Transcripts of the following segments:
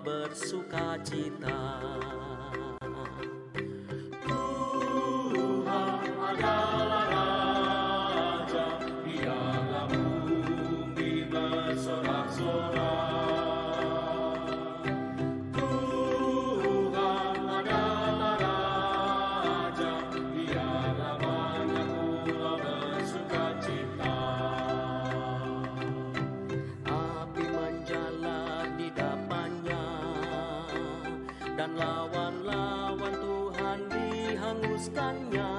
bersukacita. Tuhan adalah Raja, biarlah bumi bersorak-sorak. Tuhan adalah Raja, biarlah banyak pulau bersukacita. Api menjalar di depannya, dan lawan-lawan Tuhan dihanguskannya.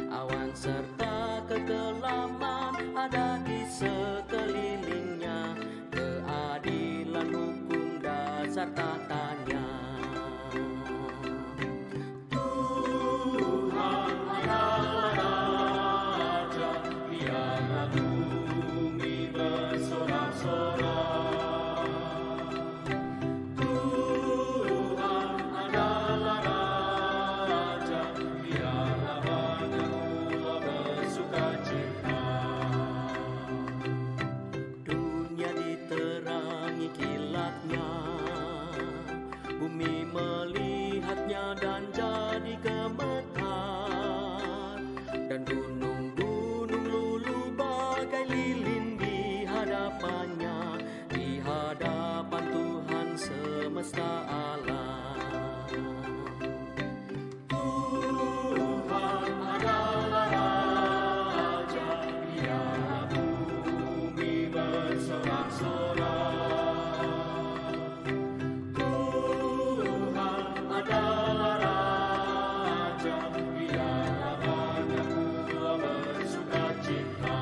Awan serta kegelapan ada di sekelilingnya, keadilan hukum dasar tatanya. Tuhan adalah Raja, biarlah bumi bersorak-sorak. Tuhan adalah Raja, biarlah banyak pulau bersukacita. Dunia diterangi kilatnya, bumi melihatnya dan jadi gemetar, dan gunung-gunung luluh bagai lilin di hadapannya, di hadapan Tuhan semesta alam. Tuhan adalah Raja, biarlah bumi bersorak-sorak. Tuhan adalah Raja, biarlah banyak pulau bersukacita.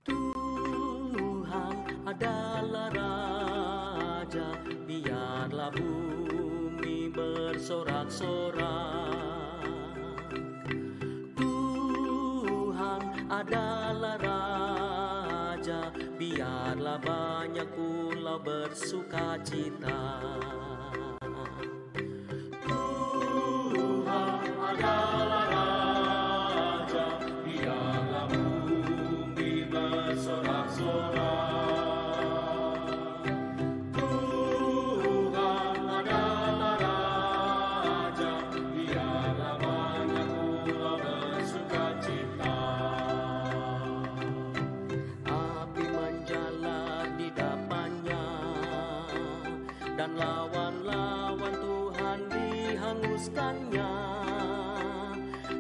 Tuhan adalah Raja, biarlah bumi bersorak-sorak. Tuhan adalah Raja, biarlah banyak pulau bersukacita. Tuhan adalah Raja, biarlah bumi bersorak-sorak. Tuhan adalah Raja, biarlah banyak pulau bersukacita. Api menjalar di depannya, dan lawan-lawan Tuhan dihanguskannya.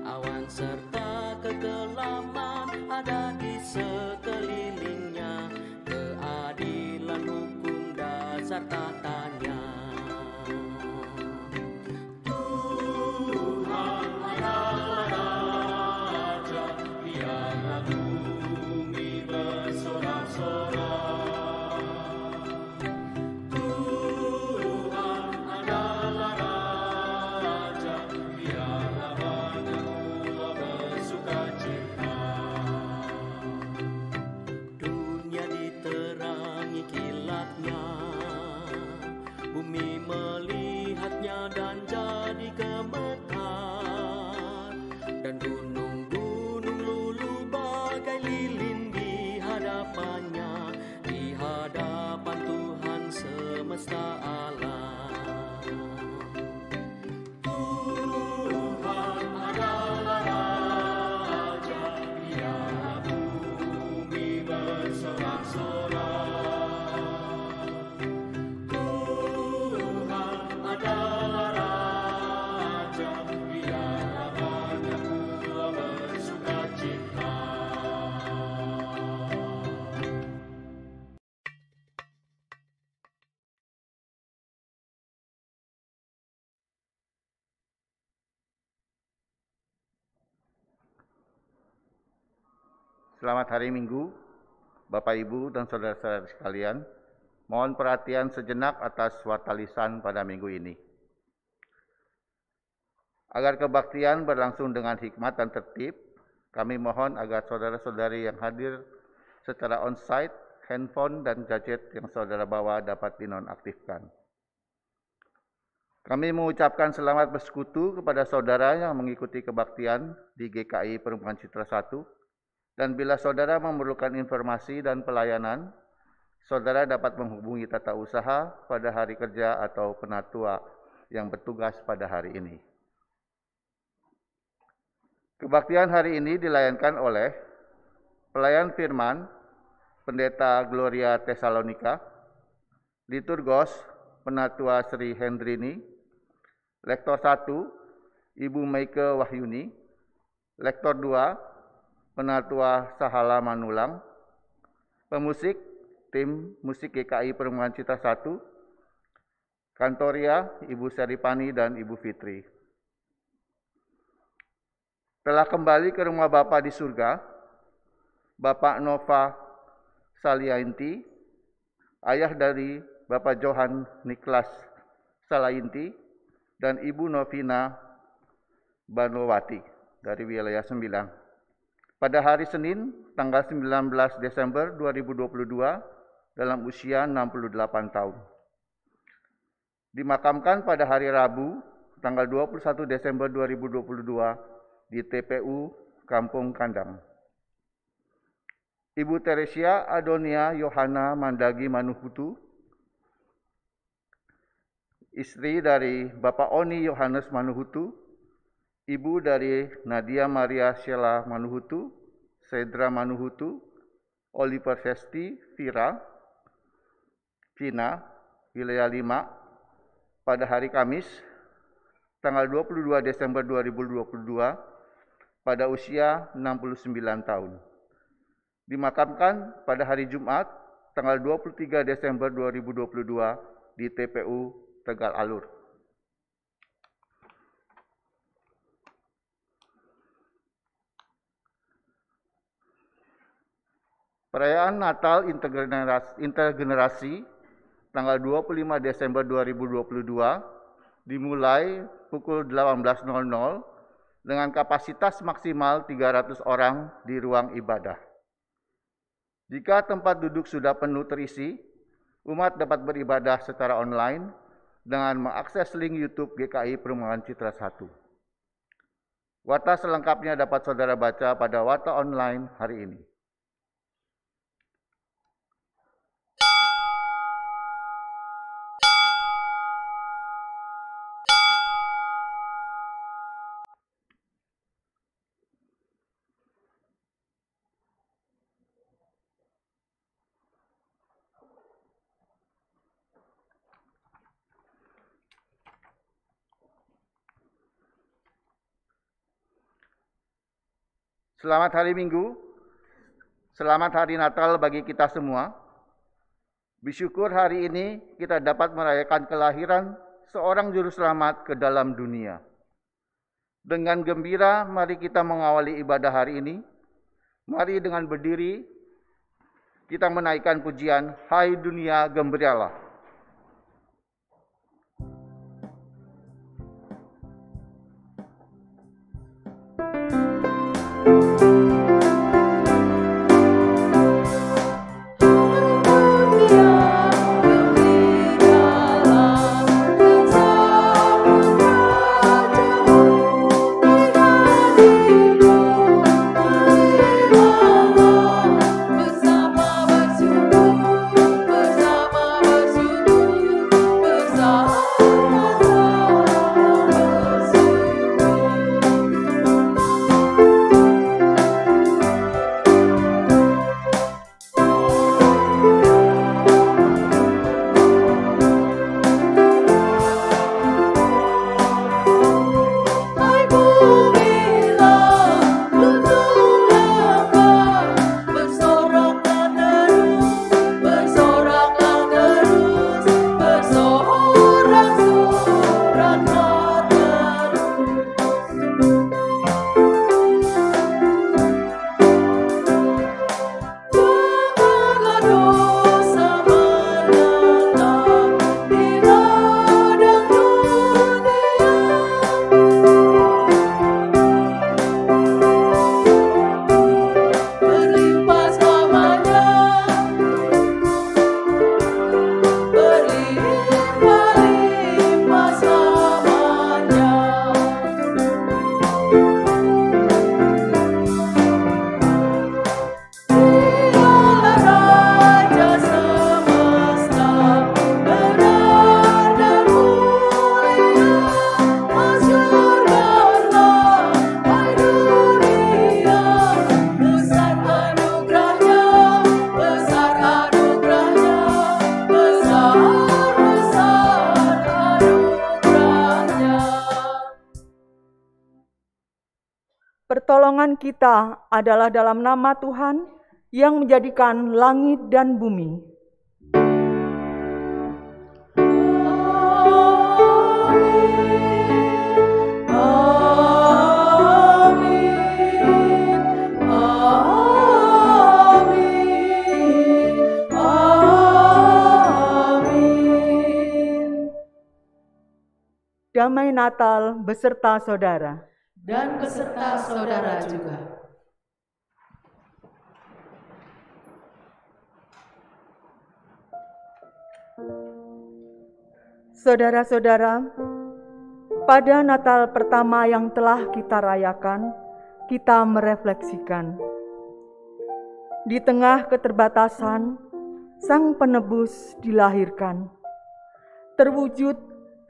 Awan serta kegelapan ada di sekelilingnya, keadilan hukum dasar tatanya. Tuhan adalah Raja, biarlah bumi bersorak-sorak. Tuhan adalah Raja, biarlah banyak pulau bersukacita. Dunia diterangi kilatnya, bumi melihatnya dan jadi gemetar, dan gunung-gunung luluh bagai lilin di hadapannya, di hadapan Tuhan semesta alam. Tuhan adalah Raja, biarlah bumi bersorak-sorak. Tuhan adalah Raja, biarlah banyak pulau bersukacita. Selamat hari Minggu, Bapak Ibu dan saudara-saudara sekalian. Mohon perhatian sejenak atas watalisan pada minggu ini. Agar kebaktian berlangsung dengan hikmat dan tertib, kami mohon agar saudara-saudari yang hadir secara on-site, handphone dan gadget yang saudara bawa dapat dinonaktifkan. Kami mengucapkan selamat bersekutu kepada saudara yang mengikuti kebaktian di GKI Perempuan Citra 1 Dan bila saudara memerlukan informasi dan pelayanan, saudara dapat menghubungi tata usaha pada hari kerja atau penatua yang bertugas pada hari ini. Kebaktian hari ini dilayankan oleh pelayan firman, Pendeta Gloria Tesalonika, Liturgos, Penatua Sri Hendrini, Lektor 1, Ibu Meike Wahyuni, Lektor 2, Penatua Sahala Manulang, pemusik, tim musik GKI Perempuan Citra 1, Kantoria, Ibu Seripani dan Ibu Fitri. Telah kembali ke rumah Bapa di surga, Bapak Nova Saliainti, ayah dari Bapak Johan Niklas Salainti, dan Ibu Novina Banowati dari wilayah 9. Pada hari Senin, tanggal 19 Desember 2022, dalam usia 68 tahun. Dimakamkan pada hari Rabu, tanggal 21 Desember 2022, di TPU Kampung Kandang. Ibu Teresia Adonia Yohana Mandagi Manuhutu, istri dari Bapak Oni Yohanes Manuhutu, ibu dari Nadia Maria Sheila Manuhutu, Sedra Manuhutu, Oliver Sesti Vina, wilayah 5, pada hari Kamis, tanggal 22 Desember 2022, pada usia 69 tahun. Dimakamkan pada hari Jumat, tanggal 23 Desember 2022, di TPU Tegal Alur. Perayaan Natal intergenerasi tanggal 25 Desember 2022 dimulai pukul 18.00 dengan kapasitas maksimal 300 orang di ruang ibadah. Jika tempat duduk sudah penuh terisi, umat dapat beribadah secara online dengan mengakses link YouTube GKI Perempuan Citra 1. Warta selengkapnya dapat saudara baca pada warta online hari ini. Selamat hari Minggu, selamat hari Natal bagi kita semua. Bersyukur hari ini kita dapat merayakan kelahiran seorang juru selamat ke dalam dunia. Dengan gembira, mari kita mengawali ibadah hari ini. Mari dengan berdiri, kita menaikkan pujian, Hai dunia gembiralah. Bersama bersyukur, bersama bersyukur. pertolongan kita adalah dalam nama Tuhan yang menjadikan langit dan bumi. Damai Natal beserta saudara. Dan beserta saudara juga. Saudara-saudara, pada Natal pertama yang telah kita rayakan, kita merefleksikan. Di tengah keterbatasan, Sang Penebus dilahirkan. Terwujud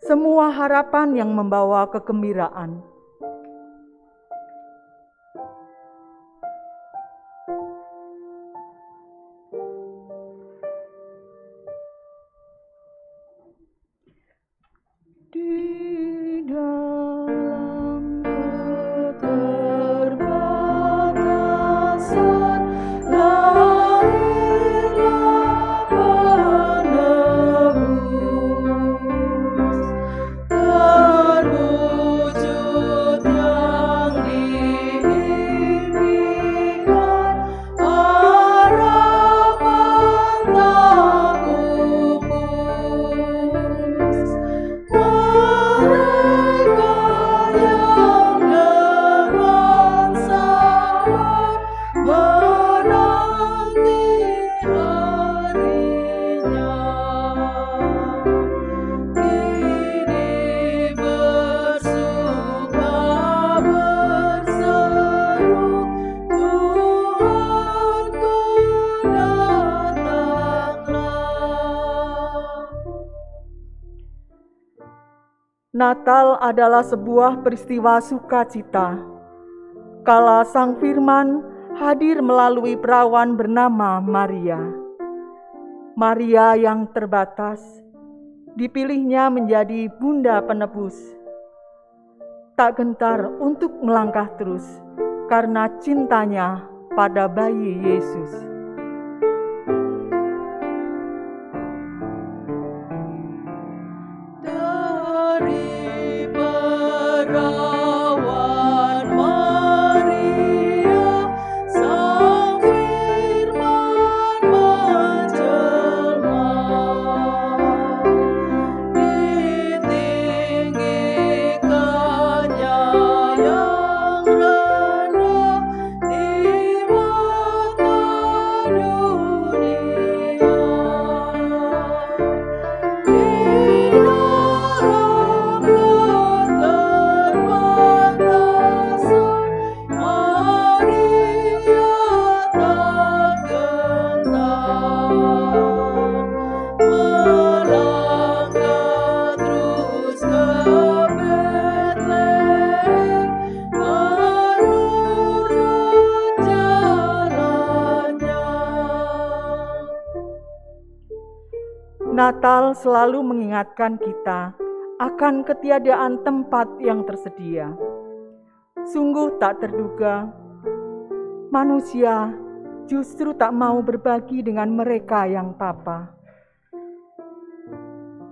semua harapan yang membawa kegembiraan. Di dalam keterbatasan lahirlah penebus, terwujud yang diimpikan, harapan tak pupus. Mereka yang dengan sabar menanti harinya, kini bersuka berseru, Tuhanku datanglah. Natal adalah sebuah peristiwa sukacita. Kala Sang Firman hadir melalui perawan bernama Maria. Maria yang terbatas, dipilihnya menjadi Bunda Penebus. Tak gentar untuk melangkah terus karena cintanya pada bayi Yesus. Dari perawan Maria, Sang Firman menjelma. Ditinggikannya yang rendah di mata dunia. Natal selalu mengingatkan kita akan ketiadaan tempat yang tersedia. Sungguh tak terduga, manusia justru tak mau berbagi dengan mereka yang papa.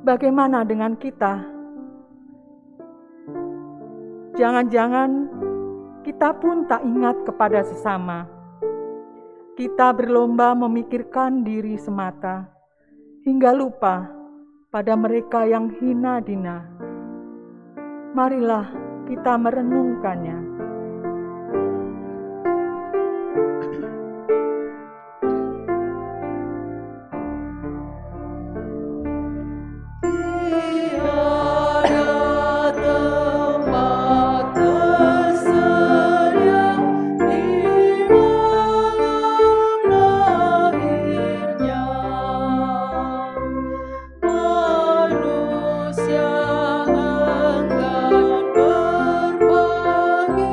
Bagaimana dengan kita? Jangan-jangan kita pun tak ingat kepada sesama. Kita berlomba memikirkan diri semata, hingga lupa pada mereka yang hina dina. Marilah kita merenungkannya. Manusia enggan berbagi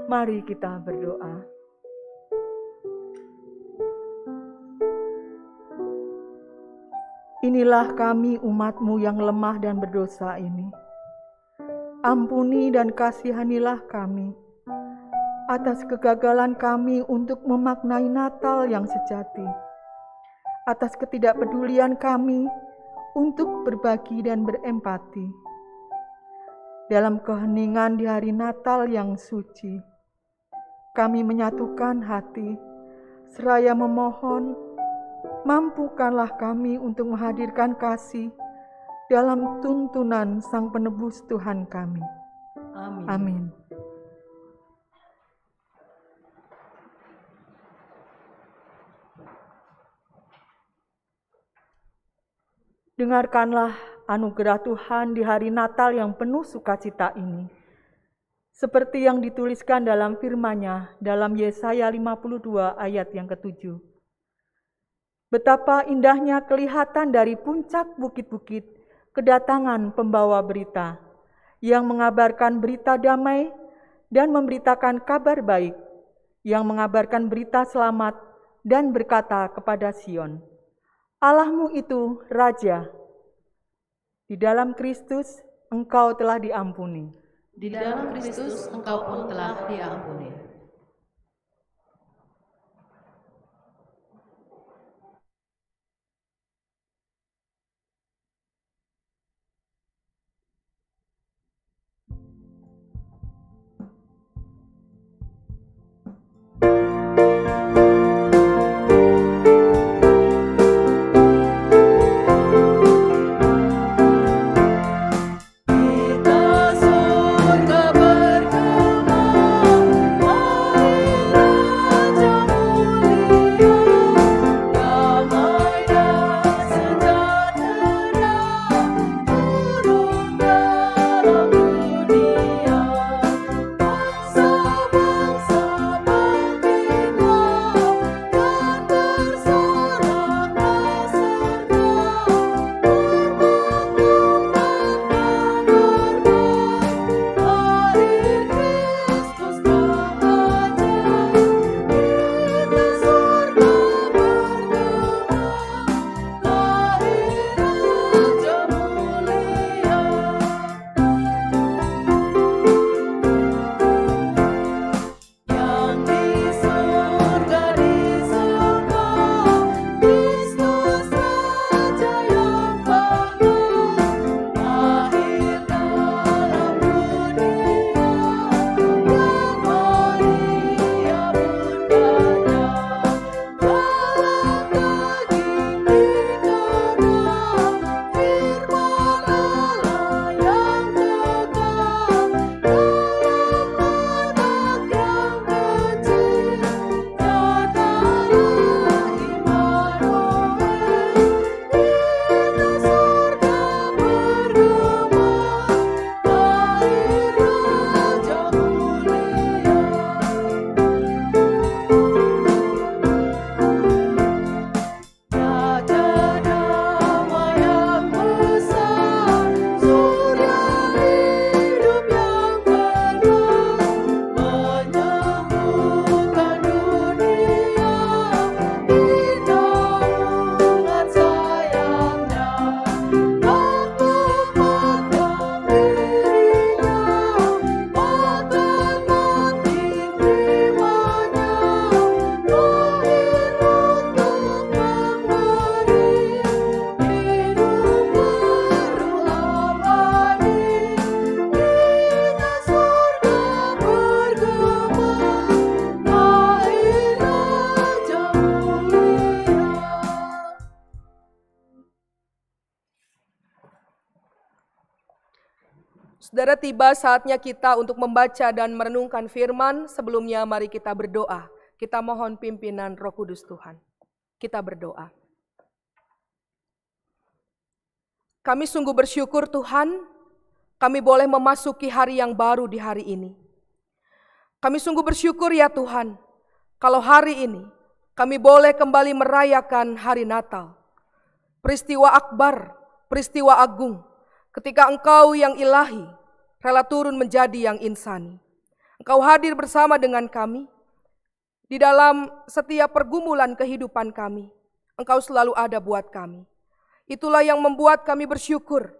Mari kita berdoa. Inilah kami umat-Mu yang lemah dan berdosa ini. Ampuni dan kasihanilah kami atas kegagalan kami untuk memaknai Natal yang sejati, atas ketidakpedulian kami untuk berbagi dan berempati. Dalam keheningan di hari Natal yang suci, kami menyatukan hati, seraya memohon, mampukanlah kami untuk menghadirkan kasih dalam tuntunan Sang Penebus Tuhan kami. Amin. Amin. Dengarkanlah anugerah Tuhan di hari Natal yang penuh sukacita ini. Seperti yang dituliskan dalam firman-Nya dalam Yesaya 52 ayat yang ke-7. Betapa indahnya kelihatan dari puncak bukit-bukit kedatangan pembawa berita yang mengabarkan berita damai dan memberitakan kabar baik, yang mengabarkan berita selamat dan berkata kepada Sion, Allahmu itu Raja. Di dalam Kristus engkau telah diampuni. Di dalam Kristus engkau pun telah diampuni. Saudara, tiba saatnya kita untuk membaca dan merenungkan firman. Sebelumnya mari kita berdoa. Kita mohon pimpinan Roh Kudus Tuhan. Kita berdoa. Kami sungguh bersyukur Tuhan, kami boleh memasuki hari yang baru di hari ini. Kami sungguh bersyukur ya Tuhan, kalau hari ini kami boleh kembali merayakan hari Natal. Peristiwa akbar, peristiwa agung, ketika Engkau yang ilahi rela turun menjadi yang insani. Engkau hadir bersama dengan kami di dalam setiap pergumulan kehidupan kami. Engkau selalu ada buat kami. Itulah yang membuat kami bersyukur,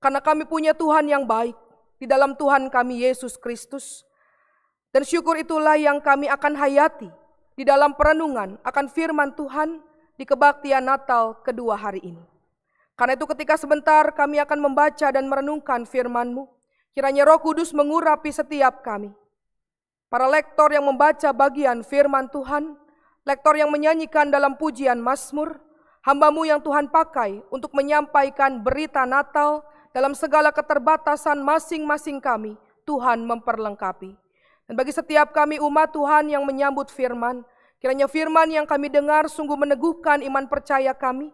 karena kami punya Tuhan yang baik di dalam Tuhan kami Yesus Kristus. Dan syukur itulah yang kami akan hayati di dalam perenungan akan firman Tuhan di kebaktian Natal kedua hari ini. Karena itu ketika sebentar kami akan membaca dan merenungkan firman-Mu, kiranya Roh Kudus mengurapi setiap kami. Para lektor yang membaca bagian firman Tuhan, lektor yang menyanyikan dalam pujian Mazmur, hamba-Mu yang Tuhan pakai untuk menyampaikan berita Natal dalam segala keterbatasan masing-masing kami, Tuhan memperlengkapi. Dan bagi setiap kami umat Tuhan yang menyambut firman, kiranya firman yang kami dengar sungguh meneguhkan iman percaya kami,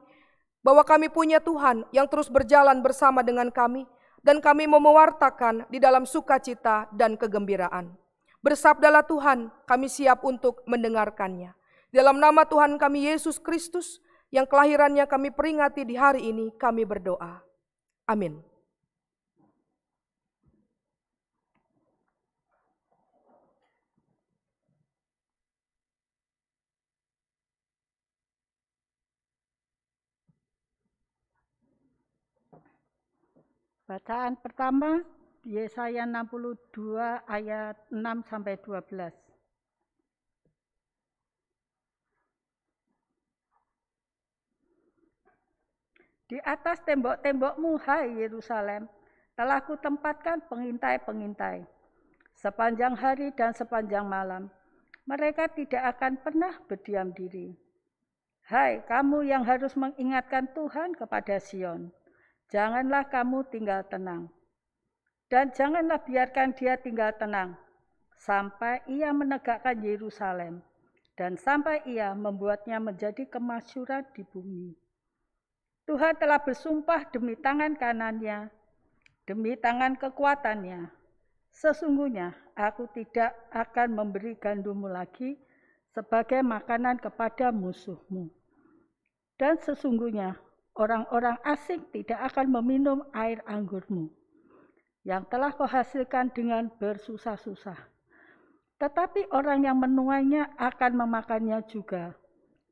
bahwa kami punya Tuhan yang terus berjalan bersama dengan kami, dan kami mau mewartakan di dalam sukacita dan kegembiraan. Bersabdalah Tuhan, kami siap untuk mendengarkannya. Dalam nama Tuhan kami Yesus Kristus, yang kelahirannya kami peringati di hari ini, kami berdoa. Amin. Bacaan pertama, Yesaya 62 ayat 6-12. Di atas tembok-tembokmu, hai Yerusalem, telah kutempatkan pengintai-pengintai. Sepanjang hari dan sepanjang malam, mereka tidak akan pernah berdiam diri. Hai kamu yang harus mengingatkan Tuhan kepada Sion, janganlah kamu tinggal tenang. Dan janganlah biarkan dia tinggal tenang, sampai ia menegakkan Yerusalem, dan sampai ia membuatnya menjadi kemasyhuran di bumi. Tuhan telah bersumpah demi tangan kanannya, demi tangan kekuatannya. Sesungguhnya aku tidak akan memberi gandummu lagi sebagai makanan kepada musuhmu. Dan sesungguhnya orang-orang asing tidak akan meminum air anggurmu, yang telah kau hasilkan dengan bersusah-susah. Tetapi orang yang menuainya akan memakannya juga,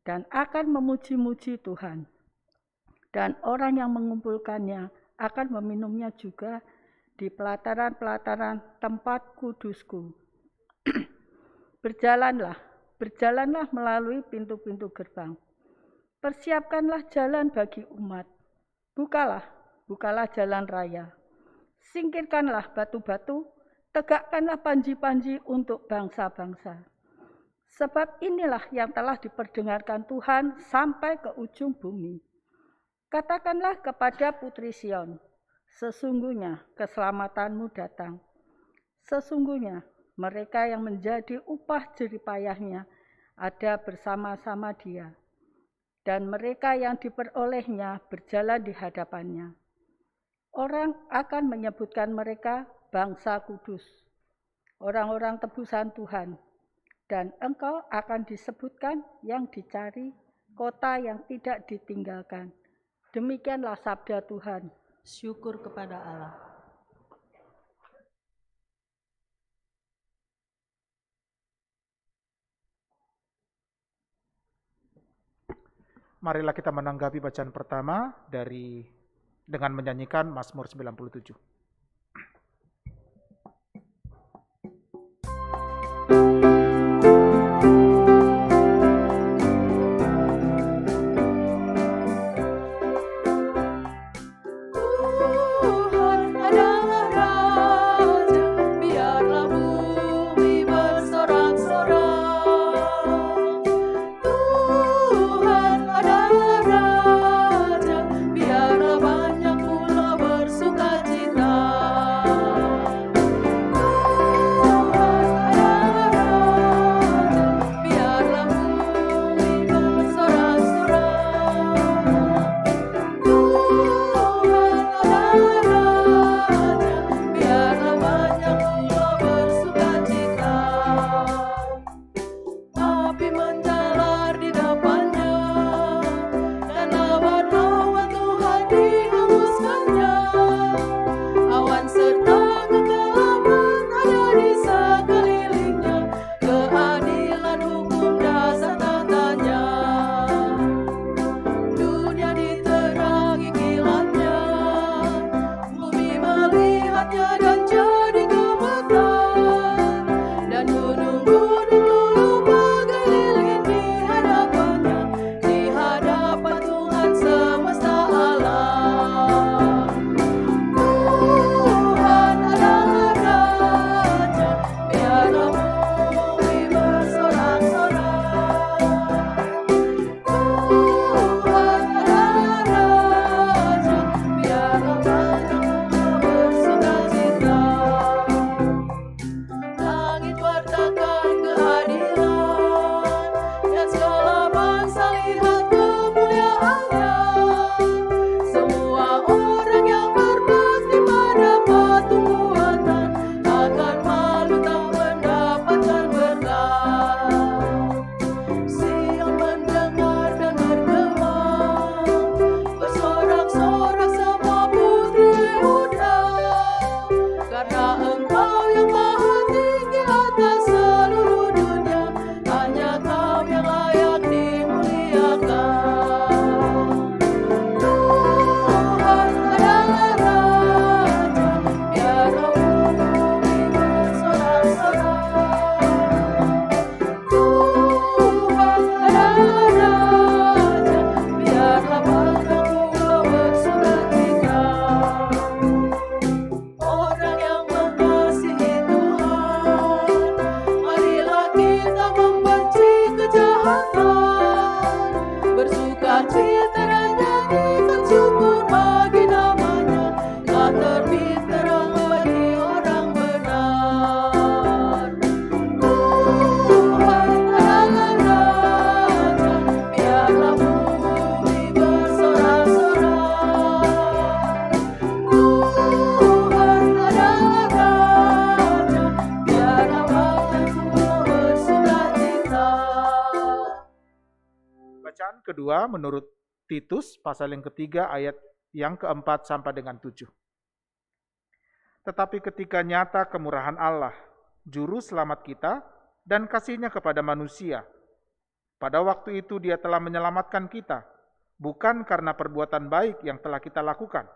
dan akan memuji-muji Tuhan. Dan orang yang mengumpulkannya akan meminumnya juga di pelataran-pelataran tempat kudusku. Berjalanlah melalui pintu-pintu gerbang. Persiapkanlah jalan bagi umat. Bukalah jalan raya. Singkirkanlah batu-batu, tegakkanlah panji-panji untuk bangsa-bangsa. Sebab inilah yang telah diperdengarkan Tuhan sampai ke ujung bumi. Katakanlah kepada putri Sion, sesungguhnya keselamatanmu datang. Sesungguhnya mereka yang menjadi upah jeripayahnya ada bersama-sama dia. Dan mereka yang diperolehnya berjalan di hadapannya. Orang akan menyebutkan mereka bangsa kudus, orang-orang tebusan Tuhan. Dan engkau akan disebutkan yang dicari, kota yang tidak ditinggalkan. Demikianlah sabda Tuhan. Syukur kepada Allah. Marilah kita menanggapi bacaan pertama dengan menyanyikan Mazmur 97. Biarlah banyak pula bersukacita. kedua menurut Titus pasal yang ketiga ayat yang keempat sampai dengan 7. Tetapi ketika nyata kemurahan Allah, juru selamat kita dan kasih-Nya kepada manusia, pada waktu itu Dia telah menyelamatkan kita, bukan karena perbuatan baik yang telah kita lakukan,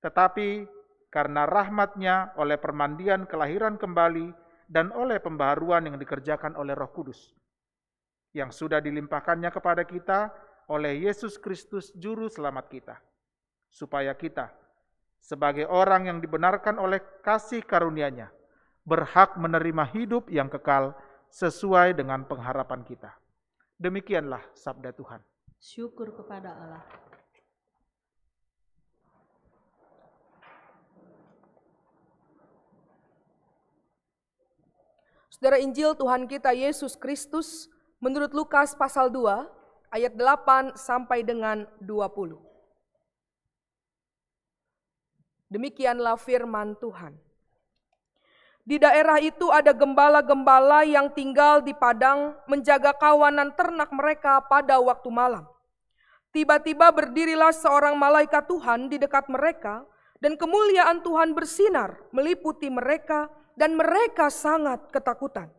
tetapi karena rahmat-Nya oleh permandian kelahiran kembali dan oleh pembaharuan yang dikerjakan oleh Roh Kudus, yang sudah dilimpahkannya kepada kita oleh Yesus Kristus Juru Selamat kita, supaya kita, sebagai orang yang dibenarkan oleh kasih karunia-Nya, berhak menerima hidup yang kekal sesuai dengan pengharapan kita. Demikianlah sabda Tuhan. Syukur kepada Allah. Saudara, Injil Tuhan kita Yesus Kristus menurut Lukas pasal 2 ayat 8 sampai dengan 20. Demikianlah firman Tuhan. Di daerah itu ada gembala-gembala yang tinggal di padang menjaga kawanan ternak mereka pada waktu malam. Tiba-tiba berdirilah seorang malaikat Tuhan di dekat mereka, dan kemuliaan Tuhan bersinar meliputi mereka, dan mereka sangat ketakutan.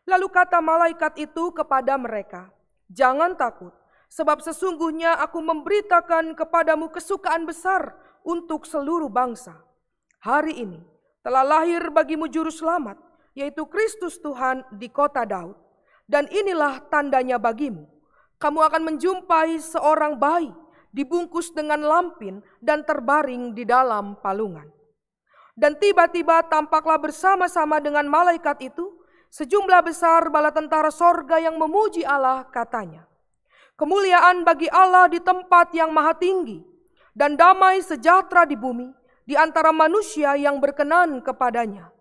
Lalu kata malaikat itu kepada mereka, "Jangan takut, sebab sesungguhnya aku memberitakan kepadamu kesukaan besar untuk seluruh bangsa. Hari ini telah lahir bagimu juru selamat, yaitu Kristus Tuhan di kota Daud. Dan inilah tandanya bagimu. Kamu akan menjumpai seorang bayi dibungkus dengan lampin dan terbaring di dalam palungan." Dan tiba-tiba tampaklah bersama-sama dengan malaikat itu sejumlah besar bala tentara sorga yang memuji Allah, katanya, "Kemuliaan bagi Allah di tempat yang maha tinggi, dan damai sejahtera di bumi di antara manusia yang berkenan kepadanya."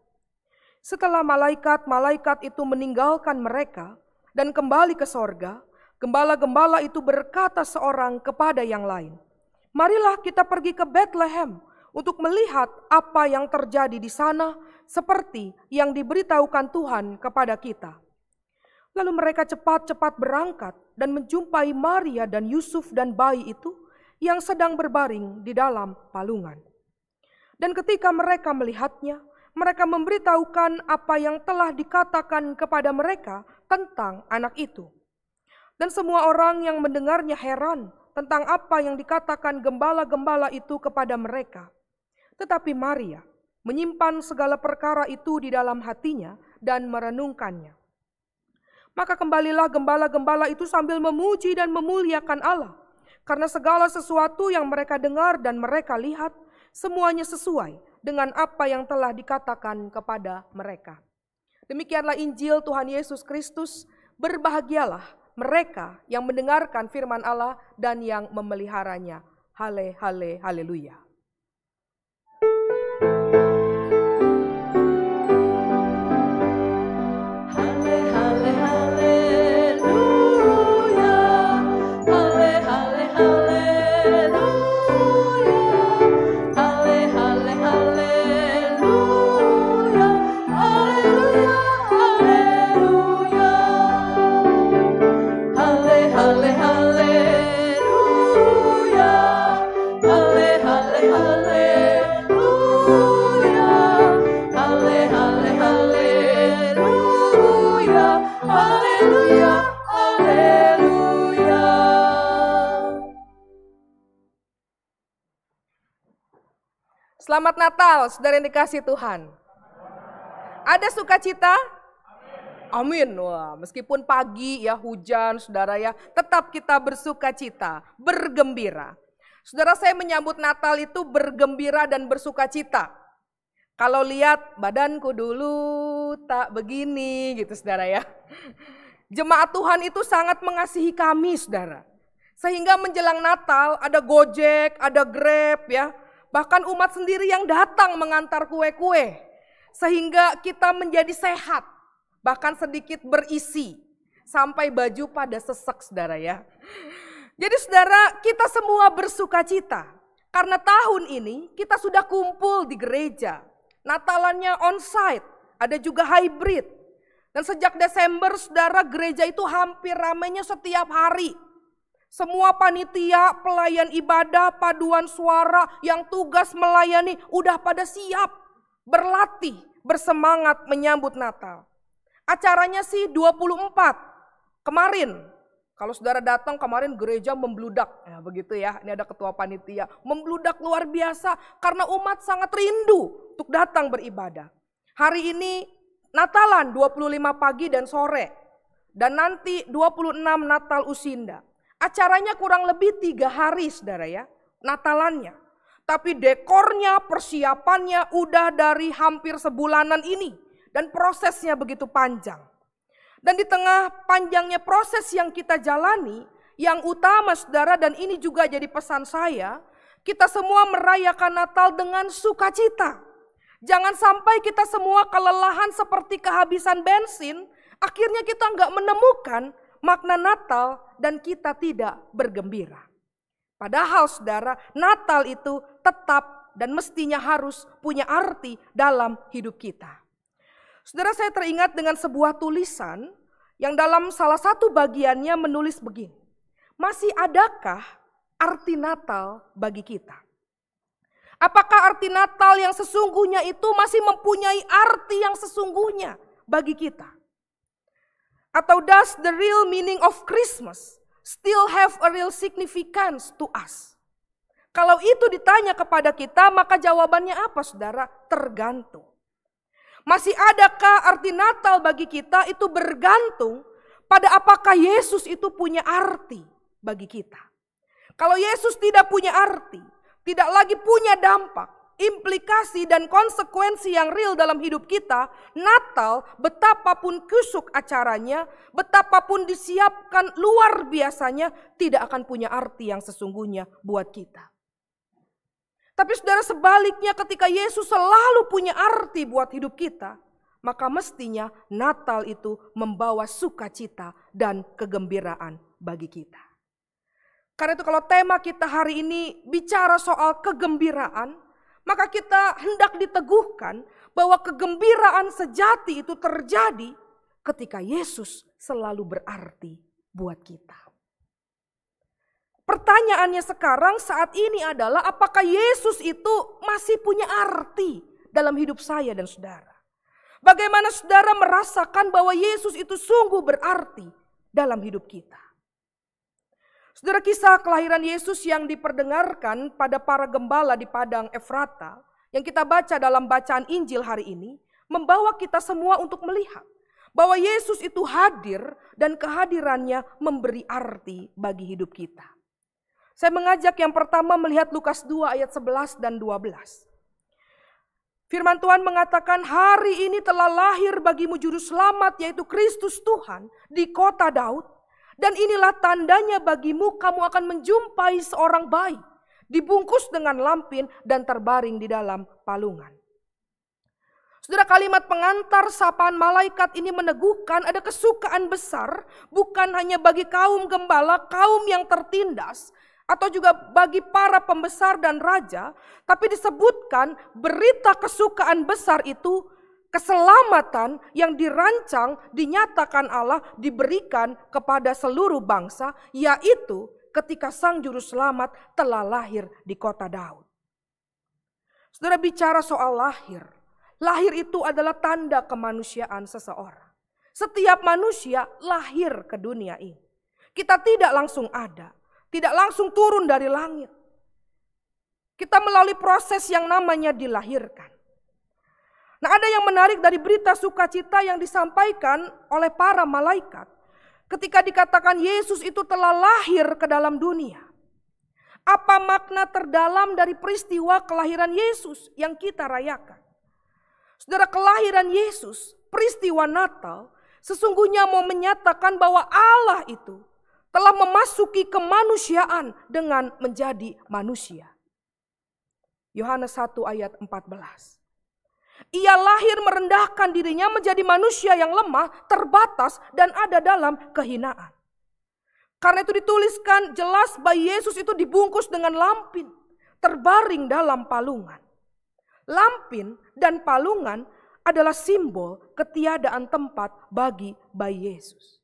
Setelah malaikat-malaikat itu meninggalkan mereka dan kembali ke sorga, gembala-gembala itu berkata seorang kepada yang lain, "Marilah kita pergi ke Bethlehem untuk melihat apa yang terjadi di sana, seperti yang diberitahukan Tuhan kepada kita." Lalu mereka cepat-cepat berangkat dan menjumpai Maria dan Yusuf dan bayi itu yang sedang berbaring di dalam palungan. Dan ketika mereka melihatnya, mereka memberitahukan apa yang telah dikatakan kepada mereka tentang anak itu. Dan semua orang yang mendengarnya heran tentang apa yang dikatakan gembala-gembala itu kepada mereka. Tetapi Maria menyimpan segala perkara itu di dalam hatinya dan merenungkannya. Maka kembalilah gembala-gembala itu sambil memuji dan memuliakan Allah, karena segala sesuatu yang mereka dengar dan mereka lihat, semuanya sesuai dengan apa yang telah dikatakan kepada mereka. Demikianlah Injil Tuhan Yesus Kristus. Berbahagialah mereka yang mendengarkan firman Allah dan yang memeliharanya. Haleluya. Haleluya, haleluya, haleluya. Selamat Natal, saudara yang dikasihi Tuhan. Ada sukacita? Amin. Wah, meskipun pagi ya hujan, saudara ya, tetap kita bersukacita, bergembira. Saudara, saya menyambut Natal itu bergembira dan bersukacita. Kalau lihat badanku dulu tak begini gitu, saudara ya. Jemaat Tuhan itu sangat mengasihi kami, saudara. Sehingga menjelang Natal ada Gojek, ada Grab ya. Bahkan umat sendiri yang datang mengantar kue-kue. Sehingga kita menjadi sehat. Bahkan sedikit berisi. Sampai baju pada sesek, saudara ya. Jadi saudara, kita semua bersukacita. Karena tahun ini kita sudah kumpul di gereja. Natalannya onsite, ada juga hybrid. Dan sejak Desember, saudara, gereja itu hampir ramainya setiap hari. Semua panitia, pelayan ibadah, paduan suara yang tugas melayani udah pada siap, berlatih, bersemangat menyambut Natal. Acaranya sih 24 kemarin. Kalau saudara datang kemarin gereja membludak, ya begitu ya. Ini ada ketua panitia, membludak luar biasa karena umat sangat rindu untuk datang beribadah. Hari ini Natalan 25 pagi dan sore, dan nanti 26 Natal Usinda. Acaranya kurang lebih 3 hari, saudara ya, Natalannya. Tapi dekornya, persiapannya udah dari hampir sebulanan ini. Dan prosesnya begitu panjang. Dan di tengah panjangnya proses yang kita jalani, yang utama saudara, dan ini juga jadi pesan saya, kita semua merayakan Natal dengan sukacita. Jangan sampai kita semua kelelahan seperti kehabisan bensin, akhirnya kita nggak menemukan makna Natal dan kita tidak bergembira. Padahal saudara, Natal itu tetap dan mestinya harus punya arti dalam hidup kita. Saudara, saya teringat dengan sebuah tulisan yang dalam salah satu bagiannya menulis begini. Masih adakah arti Natal bagi kita? Apakah arti Natal yang sesungguhnya itu masih mempunyai arti yang sesungguhnya bagi kita? Atau does the real meaning of Christmas still have a real significance to us? Kalau itu ditanya kepada kita, maka jawabannya apa, saudara? Tergantung. Masih adakah arti Natal bagi kita? Itu bergantung pada apakah Yesus itu punya arti bagi kita. Kalau Yesus tidak punya arti, tidak lagi punya dampak, implikasi dan konsekuensi yang real dalam hidup kita, Natal betapapun kusuk acaranya, betapapun disiapkan luar biasanya, tidak akan punya arti yang sesungguhnya buat kita. Tapi saudara, sebaliknya ketika Yesus selalu punya arti buat hidup kita, maka mestinya Natal itu membawa sukacita dan kegembiraan bagi kita. Karena itu kalau tema kita hari ini bicara soal kegembiraan, maka kita hendak diteguhkan bahwa kegembiraan sejati itu terjadi ketika Yesus selalu berarti buat kita. Pertanyaannya sekarang saat ini adalah apakah Yesus itu masih punya arti dalam hidup saya dan saudara? Bagaimana saudara merasakan bahwa Yesus itu sungguh berarti dalam hidup kita? Saudara, kisah kelahiran Yesus yang diperdengarkan pada para gembala di padang Efrata, yang kita baca dalam bacaan Injil hari ini, membawa kita semua untuk melihat bahwa Yesus itu hadir dan kehadirannya memberi arti bagi hidup kita. Saya mengajak yang pertama melihat Lukas 2 ayat 11 dan 12. Firman Tuhan mengatakan, hari ini telah lahir bagimu juru selamat, yaitu Kristus Tuhan di kota Daud. Dan inilah tandanya bagimu, kamu akan menjumpai seorang bayi dibungkus dengan lampin dan terbaring di dalam palungan. Saudara, kalimat pengantar sapaan malaikat ini meneguhkan ada kesukaan besar bukan hanya bagi kaum gembala, kaum yang tertindas, atau juga bagi para pembesar dan raja, tapi disebutkan berita kesukaan besar itu keselamatan yang dirancang, dinyatakan Allah, diberikan kepada seluruh bangsa, yaitu ketika Sang Juru Selamat telah lahir di kota Daud. Saudara, bicara soal lahir. Lahir itu adalah tanda kemanusiaan seseorang. Setiap manusia lahir ke dunia ini. Kita tidak langsung ada, tidak langsung turun dari langit. Kita melalui proses yang namanya dilahirkan. Nah, ada yang menarik dari berita sukacita yang disampaikan oleh para malaikat ketika dikatakan Yesus itu telah lahir ke dalam dunia. Apa makna terdalam dari peristiwa kelahiran Yesus yang kita rayakan? Saudara, kelahiran Yesus, peristiwa Natal, sesungguhnya mau menyatakan bahwa Allah itu telah memasuki kemanusiaan dengan menjadi manusia. Yohanes 1 ayat 14. Ia lahir merendahkan dirinya menjadi manusia yang lemah, terbatas, dan ada dalam kehinaan. Karena itu dituliskan jelas bayi Yesus itu dibungkus dengan lampin, terbaring dalam palungan. Lampin dan palungan adalah simbol ketiadaan tempat bagi bayi Yesus.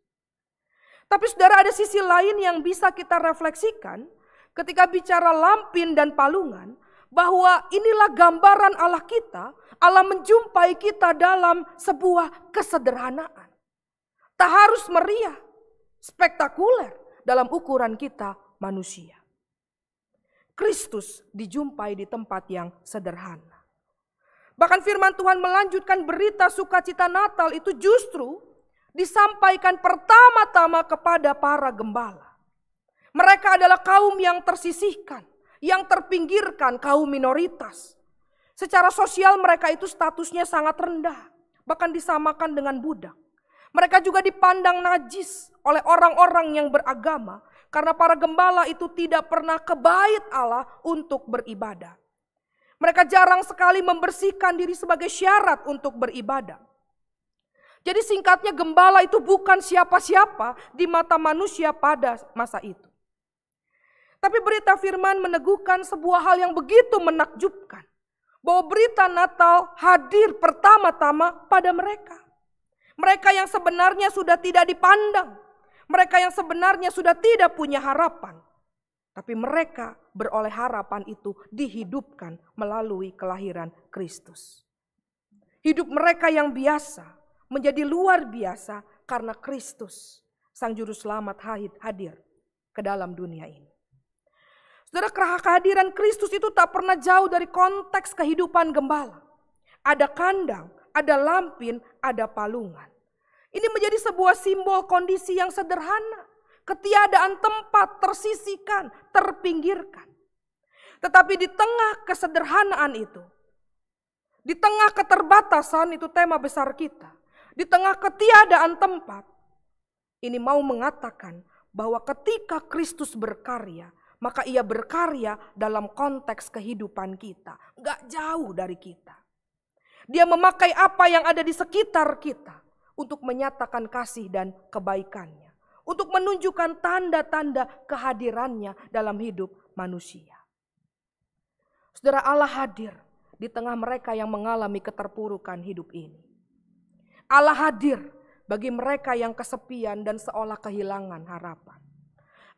Tapi saudara, ada sisi lain yang bisa kita refleksikan ketika bicara lampin dan palungan, bahwa inilah gambaran Allah kita. Allah menjumpai kita dalam sebuah kesederhanaan. Tak harus meriah, spektakuler dalam ukuran kita manusia. Kristus dijumpai di tempat yang sederhana. Bahkan firman Tuhan melanjutkan berita sukacita Natal itu justru disampaikan pertama-tama kepada para gembala. Mereka adalah kaum yang tersisihkan, yang terpinggirkan, kaum minoritas. Secara sosial mereka itu statusnya sangat rendah, bahkan disamakan dengan budak. Mereka juga dipandang najis oleh orang-orang yang beragama, karena para gembala itu tidak pernah ke bait Allah untuk beribadah. Mereka jarang sekali membersihkan diri sebagai syarat untuk beribadah. Jadi singkatnya, gembala itu bukan siapa-siapa di mata manusia pada masa itu. Tapi berita firman meneguhkan sebuah hal yang begitu menakjubkan. Bahwa berita Natal hadir pertama-tama pada mereka. Mereka yang sebenarnya sudah tidak dipandang. Mereka yang sebenarnya sudah tidak punya harapan. Tapi mereka beroleh harapan itu dihidupkan melalui kelahiran Kristus. Hidup mereka yang biasa menjadi luar biasa karena Kristus, Sang Juru Selamat, hadir ke dalam dunia ini. Saudara, kehadiran Kristus itu tak pernah jauh dari konteks kehidupan gembala. Ada kandang, ada lampin, ada palungan. Ini menjadi sebuah simbol kondisi yang sederhana. Ketiadaan tempat, tersisihkan, terpinggirkan. Tetapi di tengah kesederhanaan itu, di tengah keterbatasan, itu tema besar kita. Di tengah ketiadaan tempat, ini mau mengatakan bahwa ketika Kristus berkarya, maka ia berkarya dalam konteks kehidupan kita. Gak jauh dari kita. Dia memakai apa yang ada di sekitar kita untuk menyatakan kasih dan kebaikannya. Untuk menunjukkan tanda-tanda kehadirannya dalam hidup manusia. Saudara, Allah hadir di tengah mereka yang mengalami keterpurukan hidup ini. Allah hadir bagi mereka yang kesepian dan seolah kehilangan harapan.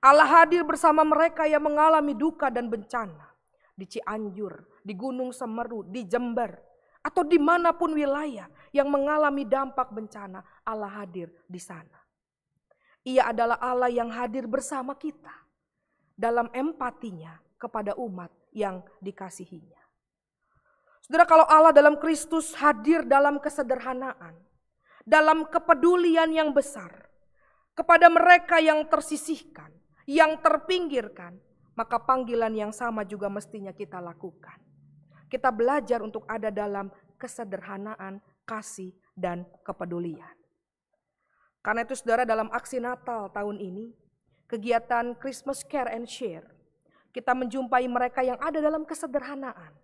Allah hadir bersama mereka yang mengalami duka dan bencana. Di Cianjur, di Gunung Semeru, di Jember, atau dimanapun wilayah yang mengalami dampak bencana, Allah hadir di sana. Ia adalah Allah yang hadir bersama kita dalam empatinya kepada umat yang dikasihinya. Saudara, kalau Allah dalam Kristus hadir dalam kesederhanaan, dalam kepedulian yang besar, kepada mereka yang tersisihkan, yang terpinggirkan, maka panggilan yang sama juga mestinya kita lakukan. Kita belajar untuk ada dalam kesederhanaan, kasih, dan kepedulian. Karena itu saudara, dalam aksi Natal tahun ini, kegiatan Christmas Care and Share, kita menjumpai mereka yang ada dalam kesederhanaan,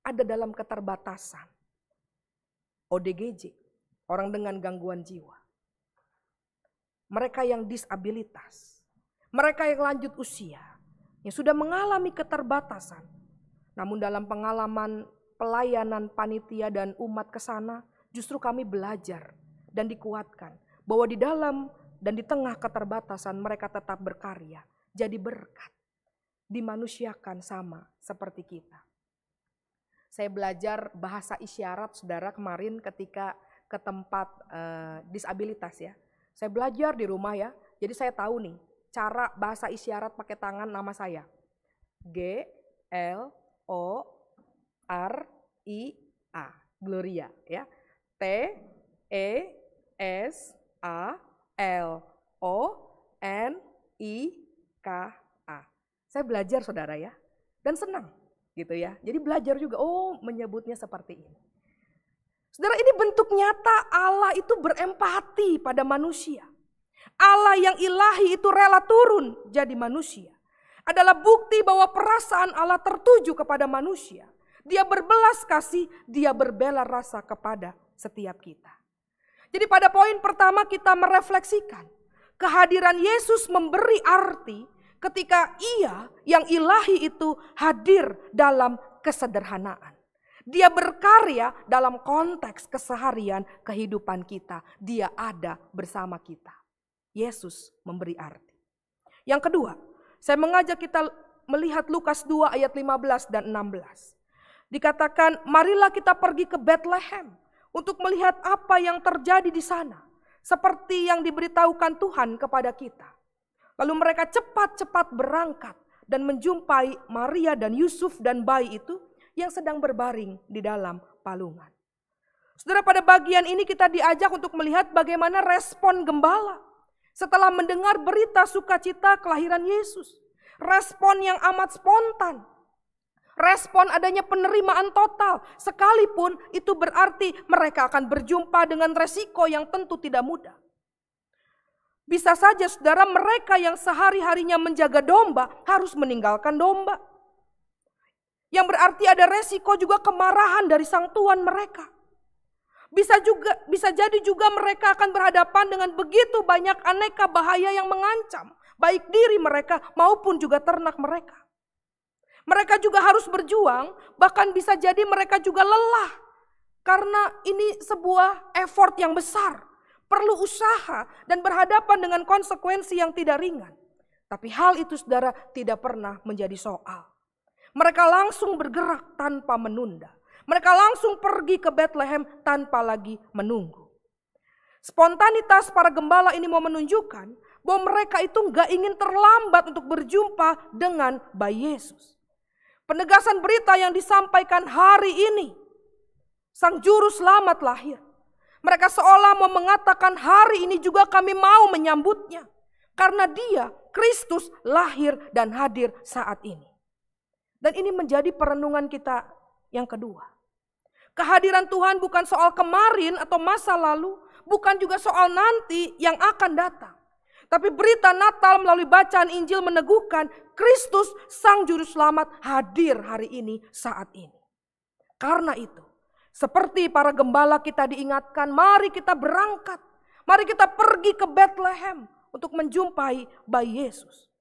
ada dalam keterbatasan. ODGJ, orang dengan gangguan jiwa. Mereka yang disabilitas, mereka yang lanjut usia, yang sudah mengalami keterbatasan. Namun dalam pengalaman pelayanan panitia dan umat ke sana, justru kami belajar dan dikuatkan bahwa di dalam dan di tengah keterbatasan mereka tetap berkarya, jadi berkat, dimanusiakan sama seperti kita. Saya belajar bahasa isyarat, saudara, kemarin ketika ke tempat disabilitas ya. Saya belajar di rumah ya, jadi saya tahu nih cara bahasa isyarat pakai tangan nama saya. G, L, T-E-E-S-A, Gloria ya. T-E-S-A-L-O-N-I-K-A. Saya belajar saudara ya, dan senang gitu ya. Jadi belajar juga, menyebutnya seperti ini. Saudara, ini bentuk nyata Allah itu berempati pada manusia. Allah yang ilahi itu rela turun jadi manusia. Adalah bukti bahwa perasaan Allah tertuju kepada manusia. Dia berbelas kasih, dia berbela rasa kepada setiap kita. Jadi pada poin pertama kita merefleksikan. Kehadiran Yesus memberi arti ketika Ia yang ilahi itu hadir dalam kesederhanaan. Dia berkarya dalam konteks keseharian kehidupan kita. Dia ada bersama kita. Yesus memberi arti. Yang kedua, saya mengajak kita melihat Lukas 2 ayat 15 dan 16. Dikatakan, marilah kita pergi ke Bethlehem untuk melihat apa yang terjadi di sana. Seperti yang diberitahukan Tuhan kepada kita. Lalu mereka cepat-cepat berangkat dan menjumpai Maria dan Yusuf dan bayi itu yang sedang berbaring di dalam palungan. Saudara, pada bagian ini kita diajak untuk melihat bagaimana respon gembala setelah mendengar berita sukacita kelahiran Yesus. Respon yang amat spontan. Respon adanya penerimaan total, sekalipun itu berarti mereka akan berjumpa dengan resiko yang tentu tidak mudah. Bisa saja saudara, mereka yang sehari-harinya menjaga domba harus meninggalkan domba. Yang berarti ada resiko juga kemarahan dari sang tuan mereka. Bisa jadi juga mereka akan berhadapan dengan begitu banyak aneka bahaya yang mengancam, baik diri mereka maupun juga ternak mereka. Mereka juga harus berjuang, bahkan bisa jadi mereka juga lelah. Karena ini sebuah effort yang besar, perlu usaha dan berhadapan dengan konsekuensi yang tidak ringan. Tapi hal itu saudara tidak pernah menjadi soal. Mereka langsung bergerak tanpa menunda. Mereka langsung pergi ke Bethlehem tanpa lagi menunggu. Spontanitas para gembala ini mau menunjukkan bahwa mereka itu gak ingin terlambat untuk berjumpa dengan bayi Yesus. Penegasan berita yang disampaikan hari ini, Sang Juru Selamat lahir. Mereka seolah mau mengatakan hari ini juga kami mau menyambutnya. Karena dia, Kristus, lahir dan hadir saat ini. Dan ini menjadi perenungan kita yang kedua. Kehadiran Tuhan bukan soal kemarin atau masa lalu, bukan juga soal nanti yang akan datang. Tapi berita Natal melalui bacaan Injil meneguhkan Kristus Sang Juru Selamat hadir hari ini saat ini. Karena itu, seperti para gembala kita diingatkan, mari kita berangkat. Mari kita pergi ke Bethlehem untuk menjumpai bayi Yesus.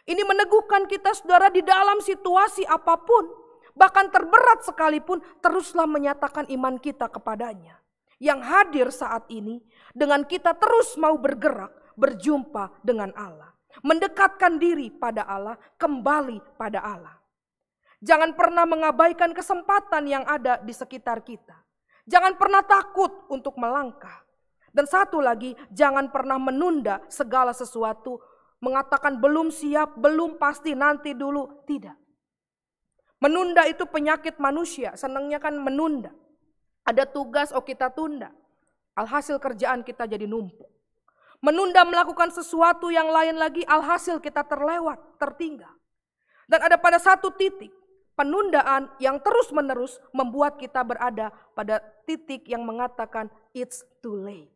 Ini meneguhkan kita saudara di dalam situasi apapun, bahkan terberat sekalipun, teruslah menyatakan iman kita kepadanya. Yang hadir saat ini dengan kita terus mau bergerak, berjumpa dengan Allah. Mendekatkan diri pada Allah, kembali pada Allah. Jangan pernah mengabaikan kesempatan yang ada di sekitar kita. Jangan pernah takut untuk melangkah. Dan satu lagi, jangan pernah menunda segala sesuatu. Mengatakan belum siap, belum pasti, nanti dulu. Tidak. Menunda itu penyakit manusia. Senangnya kan menunda. Ada tugas, kita tunda. Alhasil kerjaan kita jadi numpuk. Menunda melakukan sesuatu yang lain lagi, alhasil kita terlewat, tertinggal. Dan ada pada satu titik, penundaan yang terus-menerus membuat kita berada pada titik yang mengatakan it's too late.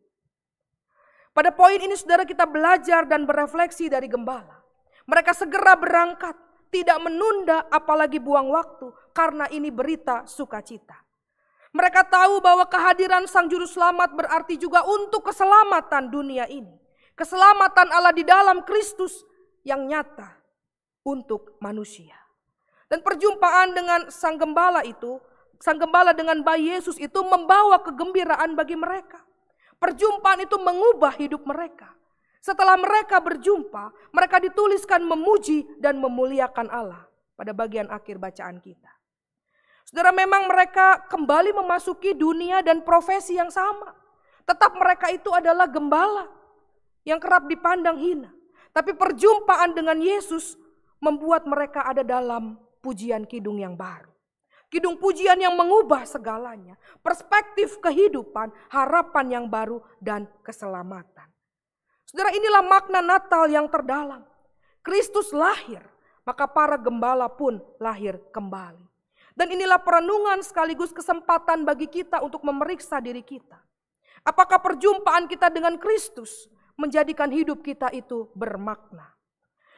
Pada poin ini saudara kita belajar dan berefleksi dari gembala. Mereka segera berangkat, tidak menunda apalagi buang waktu karena ini berita sukacita. Mereka tahu bahwa kehadiran Sang Juru Selamat berarti juga untuk keselamatan dunia ini. Keselamatan Allah di dalam Kristus yang nyata untuk manusia. Dan perjumpaan dengan Sang Gembala itu, Sang Gembala dengan bayi Yesus itu membawa kegembiraan bagi mereka. Perjumpaan itu mengubah hidup mereka. Setelah mereka berjumpa, mereka dituliskan memuji dan memuliakan Allah pada bagian akhir bacaan kita. Saudara, memang mereka kembali memasuki dunia dan profesi yang sama. Tetap mereka itu adalah gembala yang kerap dipandang hina. Tapi perjumpaan dengan Yesus membuat mereka ada dalam pujian kidung yang baru. Kidung pujian yang mengubah segalanya. Perspektif kehidupan, harapan yang baru, dan keselamatan. Saudara, inilah makna Natal yang terdalam. Kristus lahir, maka para gembala pun lahir kembali. Dan inilah perenungan sekaligus kesempatan bagi kita untuk memeriksa diri kita. Apakah perjumpaan kita dengan Kristus menjadikan hidup kita itu bermakna?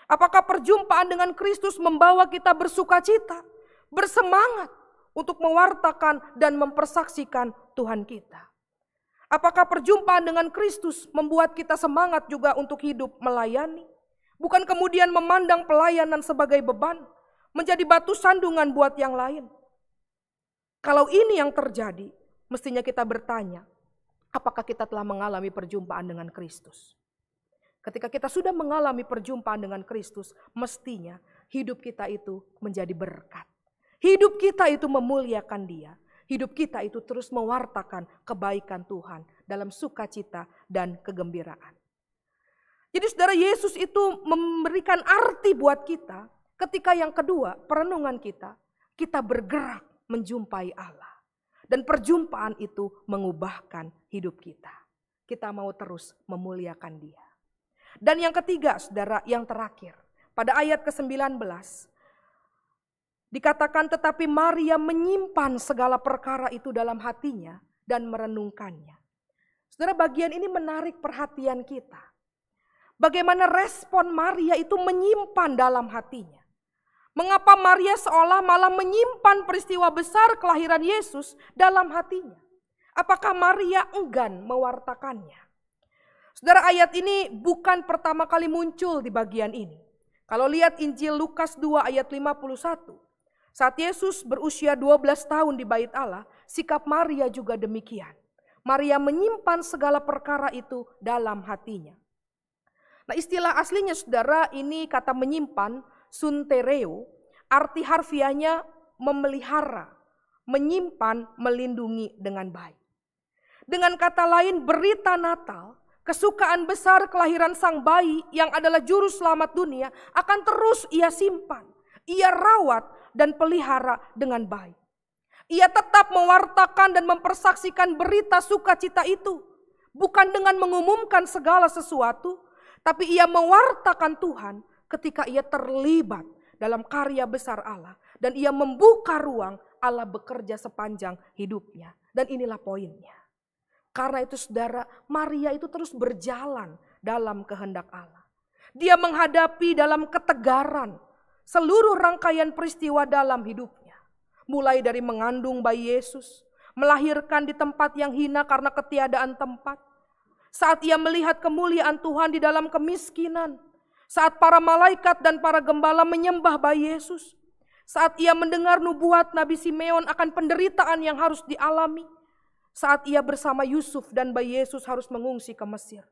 Apakah perjumpaan dengan Kristus membawa kita bersukacita, bersemangat untuk mewartakan dan mempersaksikan Tuhan kita? Apakah perjumpaan dengan Kristus membuat kita semangat juga untuk hidup melayani? Bukan kemudian memandang pelayanan sebagai beban, menjadi batu sandungan buat yang lain. Kalau ini yang terjadi, mestinya kita bertanya, apakah kita telah mengalami perjumpaan dengan Kristus? Ketika kita sudah mengalami perjumpaan dengan Kristus, mestinya hidup kita itu menjadi berkat. Hidup kita itu memuliakan Dia. Hidup kita itu terus mewartakan kebaikan Tuhan dalam sukacita dan kegembiraan. Jadi saudara, Yesus itu memberikan arti buat kita ketika yang kedua, perenungan kita bergerak menjumpai Allah. Dan perjumpaan itu mengubahkan hidup kita. Kita mau terus memuliakan Dia. Dan yang ketiga, saudara, yang terakhir. Pada ayat ke-19, dikatakan tetapi Maria menyimpan segala perkara itu dalam hatinya dan merenungkannya. Saudara, bagian ini menarik perhatian kita. Bagaimana respon Maria itu menyimpan dalam hatinya. Mengapa Maria seolah malah menyimpan peristiwa besar kelahiran Yesus dalam hatinya? Apakah Maria enggan mewartakannya? Saudara, ayat ini bukan pertama kali muncul di bagian ini. Kalau lihat Injil Lukas 2 ayat 51. Saat Yesus berusia 12 tahun di bait Allah, sikap Maria juga demikian. Maria menyimpan segala perkara itu dalam hatinya. Nah, istilah aslinya saudara, ini kata menyimpan, suntereo, arti harfiahnya memelihara, menyimpan, melindungi dengan baik. Dengan kata lain, berita Natal, kesukaan besar kelahiran sang bayi yang adalah juru selamat dunia akan terus ia simpan, ia rawat dan pelihara dengan baik. Ia tetap mewartakan dan mempersaksikan berita sukacita itu, bukan dengan mengumumkan segala sesuatu, tapi ia mewartakan Tuhan ketika ia terlibat dalam karya besar Allah. Dan ia membuka ruang Allah bekerja sepanjang hidupnya. Dan inilah poinnya. Karena itu saudara, Maria itu terus berjalan dalam kehendak Allah. Dia menghadapi dalam ketegaran seluruh rangkaian peristiwa dalam hidupnya. Mulai dari mengandung bayi Yesus, melahirkan di tempat yang hina karena ketiadaan tempat. Saat ia melihat kemuliaan Tuhan di dalam kemiskinan. Saat para malaikat dan para gembala menyembah bayi Yesus. Saat ia mendengar nubuat Nabi Simeon akan penderitaan yang harus dialami. Saat ia bersama Yusuf dan bayi Yesus harus mengungsi ke Mesir.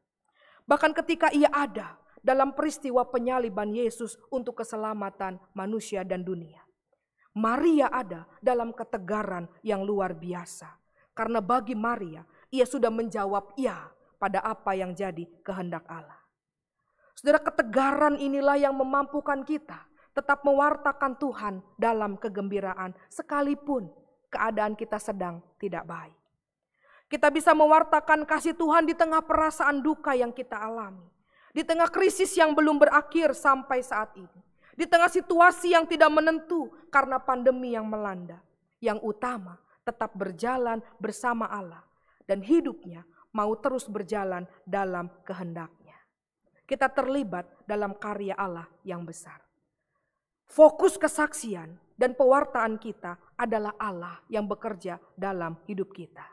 Bahkan ketika ia ada dalam peristiwa penyaliban Yesus untuk keselamatan manusia dan dunia. Maria ada dalam ketegaran yang luar biasa. Karena bagi Maria, ia sudah menjawab ya pada apa yang jadi kehendak Allah. Saudara, ketegaran inilah yang memampukan kita tetap mewartakan Tuhan dalam kegembiraan sekalipun keadaan kita sedang tidak baik. Kita bisa mewartakan kasih Tuhan di tengah perasaan duka yang kita alami. Di tengah krisis yang belum berakhir sampai saat ini. Di tengah situasi yang tidak menentu karena pandemi yang melanda. Yang utama tetap berjalan bersama Allah. Dan hidupnya mau terus berjalan dalam kehendaknya. Kita terlibat dalam karya Allah yang besar. Fokus kesaksian dan pewartaan kita adalah Allah yang bekerja dalam hidup kita.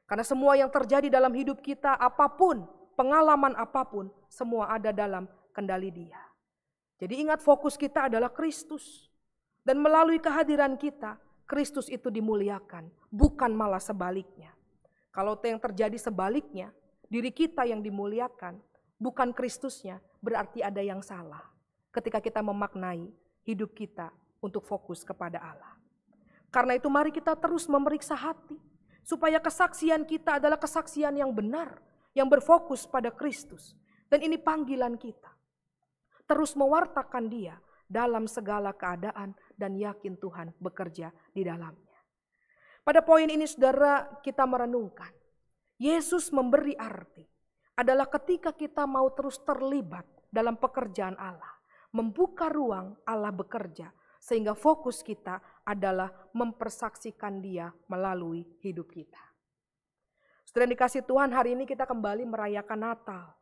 Karena semua yang terjadi dalam hidup kita, apapun, pengalaman apapun, semua ada dalam kendali Dia. Jadi ingat, fokus kita adalah Kristus. Dan melalui kehadiran kita, Kristus itu dimuliakan, bukan malah sebaliknya. Kalau yang terjadi sebaliknya, diri kita yang dimuliakan, bukan Kristusnya, berarti ada yang salah. Ketika kita memaknai hidup kita untuk fokus kepada Allah. Karena itu mari kita terus memeriksa hati. Supaya kesaksian kita adalah kesaksian yang benar. Yang berfokus pada Kristus. Dan ini panggilan kita. Terus mewartakan Dia dalam segala keadaan dan yakin Tuhan bekerja di dalamnya. Pada poin ini saudara, kita merenungkan Yesus memberi arti adalah ketika kita mau terus terlibat dalam pekerjaan Allah, membuka ruang Allah bekerja, sehingga fokus kita adalah mempersaksikan Dia melalui hidup kita. Saudara yang dikasih Tuhan, hari ini kita kembali merayakan Natal.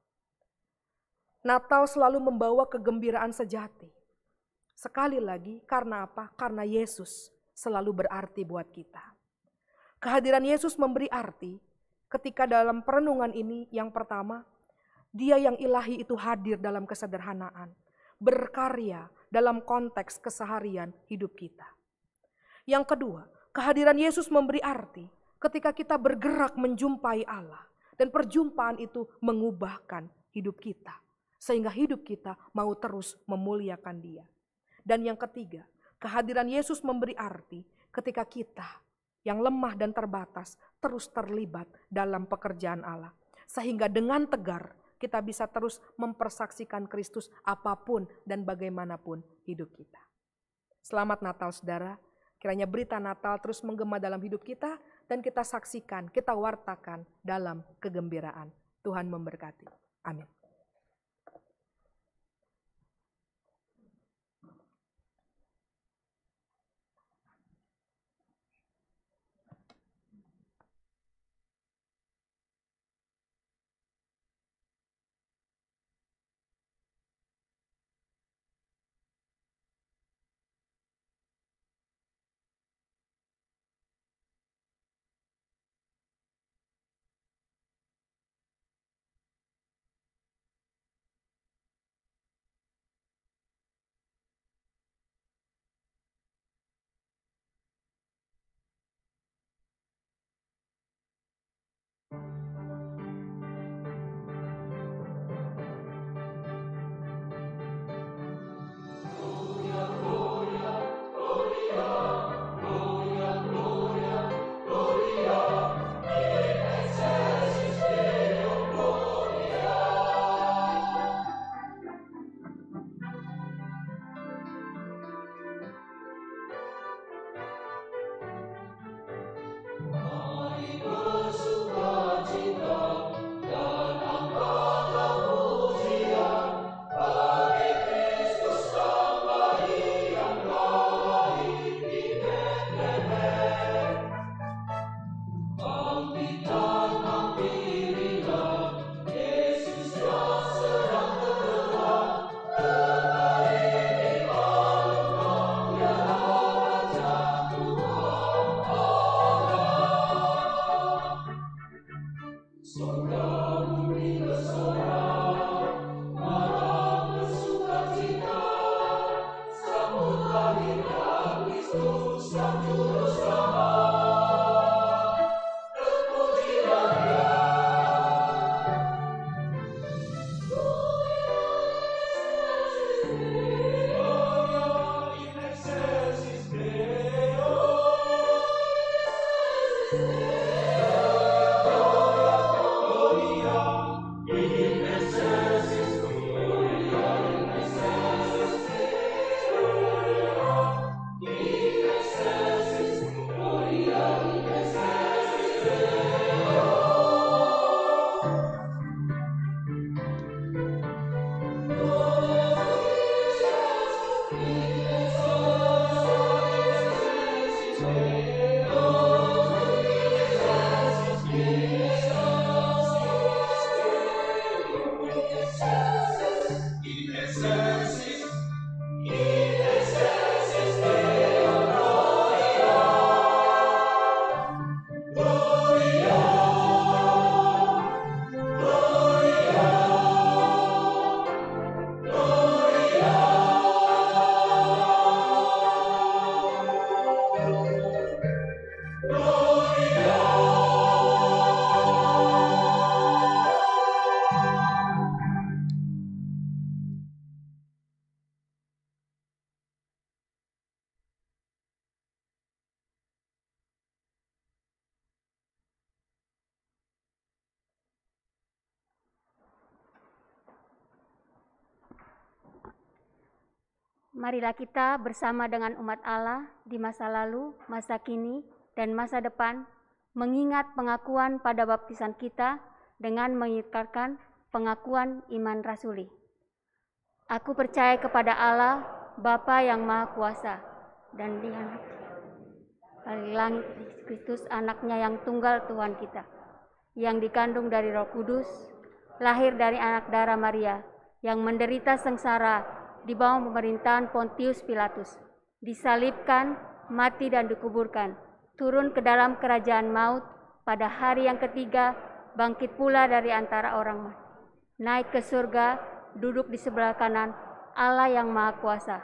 Natal selalu membawa kegembiraan sejati. Sekali lagi, karena apa? Karena Yesus selalu berarti buat kita. Kehadiran Yesus memberi arti ketika dalam perenungan ini, yang pertama, Dia yang ilahi itu hadir dalam kesederhanaan, berkarya dalam konteks keseharian hidup kita. Yang kedua, kehadiran Yesus memberi arti ketika kita bergerak menjumpai Allah, dan perjumpaan itu mengubahkan hidup kita, sehingga hidup kita mau terus memuliakan Dia. Dan yang ketiga, kehadiran Yesus memberi arti ketika kita yang lemah dan terbatas terus terlibat dalam pekerjaan Allah, sehingga dengan tegar kita bisa terus mempersaksikan Kristus apapun dan bagaimanapun hidup kita. Selamat Natal saudara, kiranya berita Natal terus menggema dalam hidup kita dan kita saksikan, kita wartakan dalam kegembiraan. Tuhan memberkati. Amin. marilah kita bersama dengan umat Allah di masa lalu, masa kini, dan masa depan mengingat pengakuan pada baptisan kita dengan mengikrarkan pengakuan iman rasuli. Aku percaya kepada Allah, Bapa yang Maha Kuasa, dan di langit Kristus anaknya yang tunggal Tuhan kita, yang dikandung dari Roh Kudus, lahir dari anak darah Maria, yang menderita sengsara di bawah pemerintahan Pontius Pilatus, disalibkan, mati dan dikuburkan, turun ke dalam kerajaan maut, pada hari yang ketiga bangkit pula dari antara orang mati, naik ke surga, duduk di sebelah kanan Allah yang Maha Kuasa,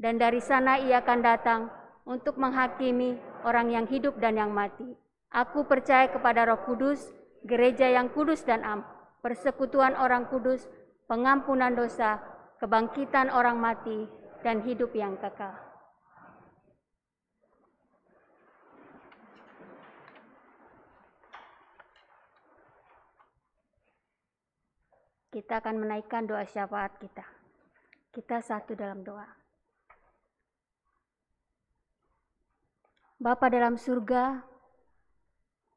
dan dari sana ia akan datang untuk menghakimi orang yang hidup dan yang mati. Aku percaya kepada Roh Kudus, gereja yang kudus dan am, persekutuan orang kudus, pengampunan dosa, kebangkitan orang mati, dan hidup yang kekal. Kita akan menaikkan doa syafaat kita. Kita satu dalam doa. Bapa dalam surga,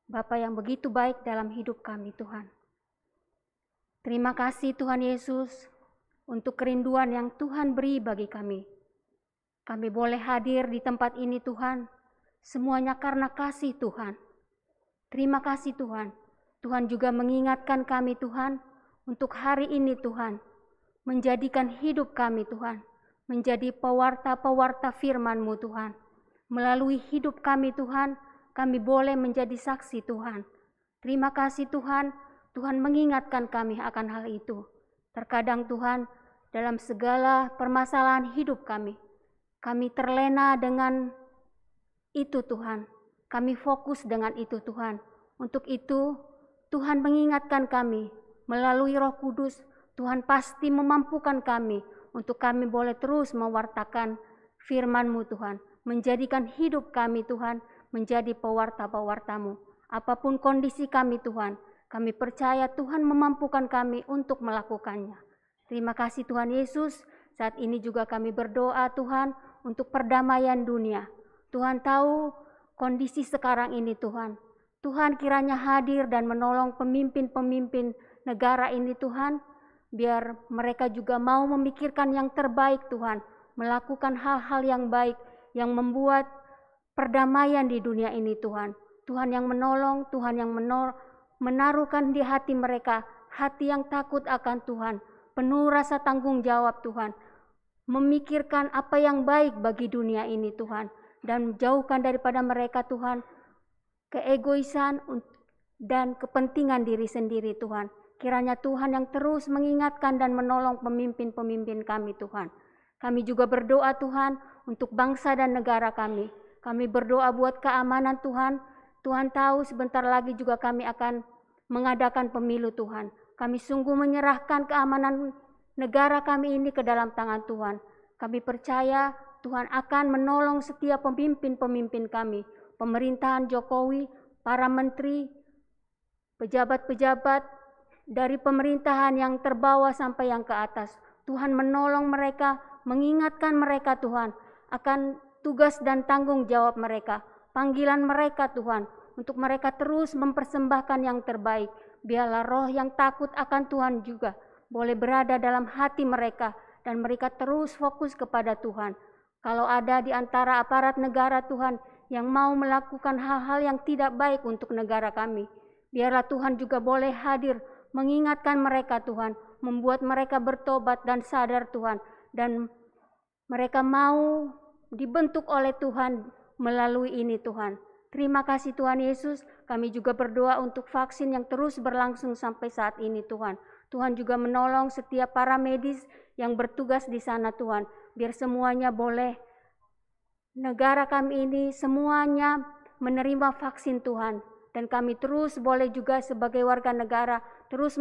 Bapa yang begitu baik dalam hidup kami Tuhan. Terima kasih Tuhan Yesus untuk kerinduan yang Tuhan beri bagi kami. Kami boleh hadir di tempat ini Tuhan, semuanya karena kasih Tuhan. Terima kasih Tuhan. Tuhan juga mengingatkan kami Tuhan, untuk hari ini Tuhan, menjadikan hidup kami Tuhan, menjadi pewarta-pewarta firman-Mu Tuhan. Melalui hidup kami Tuhan, kami boleh menjadi saksi Tuhan. Terima kasih Tuhan, Tuhan mengingatkan kami akan hal itu. Terkadang Tuhan, dalam segala permasalahan hidup kami terlena dengan itu Tuhan. Kami fokus dengan itu Tuhan. Untuk itu, Tuhan mengingatkan kami, melalui Roh Kudus, Tuhan pasti memampukan kami untuk kami boleh terus mewartakan firman-Mu Tuhan. Menjadikan hidup kami Tuhan menjadi pewarta-pewarta-Mu. Apapun kondisi kami Tuhan, kami percaya Tuhan memampukan kami untuk melakukannya. Terima kasih Tuhan Yesus. Saat ini juga kami berdoa Tuhan untuk perdamaian dunia. Tuhan tahu kondisi sekarang ini Tuhan. Tuhan kiranya hadir dan menolong pemimpin-pemimpin negara ini Tuhan, biar mereka juga mau memikirkan yang terbaik Tuhan, melakukan hal-hal yang baik, yang membuat perdamaian di dunia ini Tuhan. Tuhan yang menolong, Tuhan yang menaruhkan di hati mereka, hati yang takut akan Tuhan, penuh rasa tanggung jawab Tuhan, memikirkan apa yang baik bagi dunia ini Tuhan, dan jauhkan daripada mereka Tuhan, keegoisan dan kepentingan diri sendiri Tuhan. Kiranya Tuhan yang terus mengingatkan dan menolong pemimpin-pemimpin kami Tuhan. Kami juga berdoa Tuhan untuk bangsa dan negara kami. Kami berdoa buat keamanan Tuhan. Tuhan tahu sebentar lagi juga kami akan mengadakan pemilu Tuhan. Kami sungguh menyerahkan keamanan negara kami ini ke dalam tangan Tuhan. Kami percaya Tuhan akan menolong setiap pemimpin-pemimpin kami. Pemerintahan Jokowi, para menteri, pejabat-pejabat, dari pemerintahan yang terbawah sampai yang ke atas. Tuhan menolong mereka, mengingatkan mereka Tuhan akan tugas dan tanggung jawab mereka. Panggilan mereka Tuhan untuk mereka terus mempersembahkan yang terbaik. Biarlah roh yang takut akan Tuhan juga boleh berada dalam hati mereka dan mereka terus fokus kepada Tuhan. Kalau ada di antara aparat negara Tuhan yang mau melakukan hal-hal yang tidak baik untuk negara kami, biarlah Tuhan juga boleh hadir mengingatkan mereka Tuhan, membuat mereka bertobat dan sadar Tuhan, dan mereka mau dibentuk oleh Tuhan melalui ini Tuhan. Terima kasih Tuhan Yesus. Kami juga berdoa untuk vaksin yang terus berlangsung sampai saat ini Tuhan. Tuhan juga menolong setiap para medis yang bertugas di sana Tuhan, biar semuanya boleh, negara kami ini semuanya menerima vaksin Tuhan. Dan kami terus boleh juga sebagai warga negara terus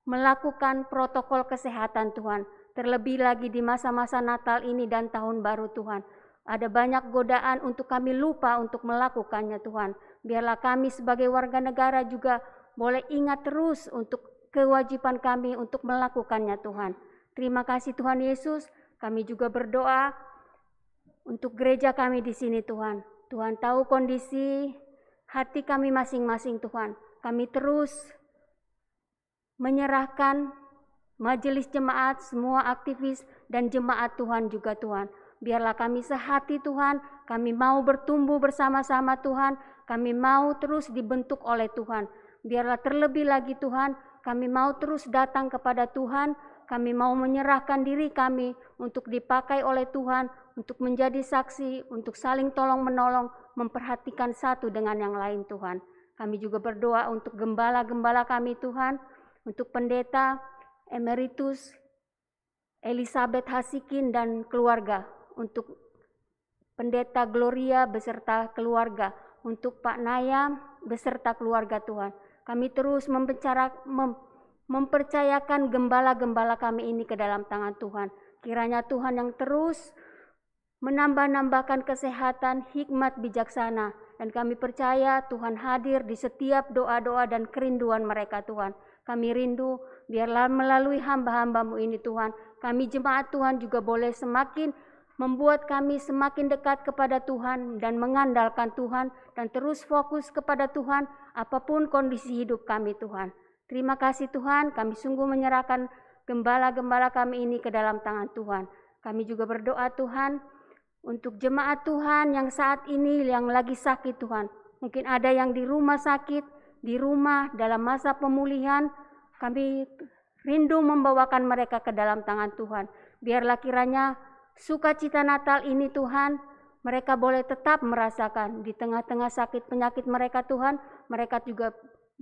melakukan protokol kesehatan Tuhan. Terlebih lagi di masa-masa Natal ini dan Tahun Baru Tuhan. Ada banyak godaan untuk kami lupa untuk melakukannya Tuhan. Biarlah kami sebagai warga negara juga boleh ingat terus untuk kewajiban kami untuk melakukannya Tuhan. Terima kasih Tuhan Yesus. Kami juga berdoa untuk gereja kami di sini Tuhan. Tuhan tahu kondisi hati kami masing-masing Tuhan. Kami terus menyerahkan majelis jemaat, semua aktivis dan jemaat Tuhan juga Tuhan. Biarlah kami sehati Tuhan, kami mau bertumbuh bersama-sama Tuhan, kami mau terus dibentuk oleh Tuhan. Biarlah terlebih lagi Tuhan, kami mau terus datang kepada Tuhan, kami mau menyerahkan diri kami untuk dipakai oleh Tuhan, untuk menjadi saksi, untuk saling tolong-menolong, memperhatikan satu dengan yang lain Tuhan. Kami juga berdoa untuk gembala-gembala kami Tuhan, untuk pendeta Emeritus Elizabeth Hasikin dan keluarga, untuk pendeta Gloria beserta keluarga, untuk Pak Naya beserta keluarga Tuhan. Kami terus mempercayakan gembala-gembala kami ini ke dalam tangan Tuhan. Kiranya Tuhan yang terus menambah-nambahkan kesehatan, hikmat, bijaksana. Dan kami percaya Tuhan hadir di setiap doa-doa dan kerinduan mereka Tuhan. Kami rindu biarlah melalui hamba-hambamu ini Tuhan. Kami jemaat Tuhan juga boleh semakin membuat kami semakin dekat kepada Tuhan dan mengandalkan Tuhan dan terus fokus kepada Tuhan apapun kondisi hidup kami Tuhan. Terima kasih Tuhan, kami sungguh menyerahkan gembala-gembala kami ini ke dalam tangan Tuhan. Kami juga berdoa Tuhan untuk jemaat Tuhan yang saat ini yang lagi sakit Tuhan. Mungkin ada yang di rumah sakit, di rumah dalam masa pemulihan. Kami rindu membawakan mereka ke dalam tangan Tuhan. Biarlah kiranya sukacita Natal ini Tuhan, mereka boleh tetap merasakan di tengah-tengah sakit penyakit mereka Tuhan, mereka juga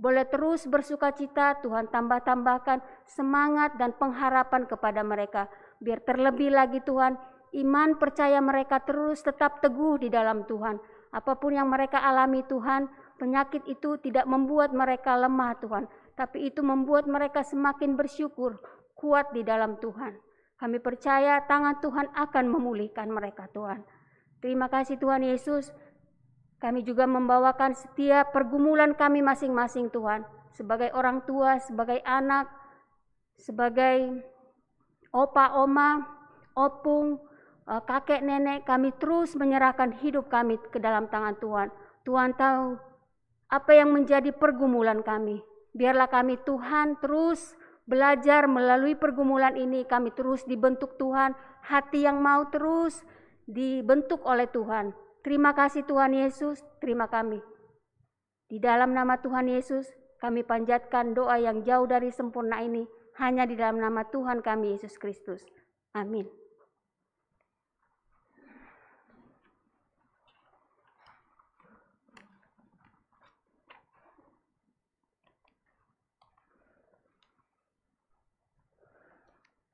boleh terus bersukacita. Tuhan tambah-tambahkan semangat dan pengharapan kepada mereka. Biar terlebih lagi Tuhan, iman percaya mereka terus tetap teguh di dalam Tuhan. Apapun yang mereka alami Tuhan, penyakit itu tidak membuat mereka lemah Tuhan, tapi itu membuat mereka semakin bersyukur, kuat di dalam Tuhan. Kami percaya tangan Tuhan akan memulihkan mereka Tuhan. Terima kasih Tuhan Yesus. Kami juga membawakan setiap pergumulan kami masing-masing Tuhan. Sebagai orang tua, sebagai anak, sebagai opa, oma, opung, kakek, nenek. Kami terus menyerahkan hidup kami ke dalam tangan Tuhan. Tuhan tahu apa yang menjadi pergumulan kami. Biarlah kami Tuhan terus belajar melalui pergumulan ini, kami terus dibentuk Tuhan, hati yang mau terus dibentuk oleh Tuhan. Terima kasih Tuhan Yesus, terima kami. Di dalam nama Tuhan Yesus, kami panjatkan doa yang jauh dari sempurna ini, hanya di dalam nama Tuhan kami Yesus Kristus. Amin.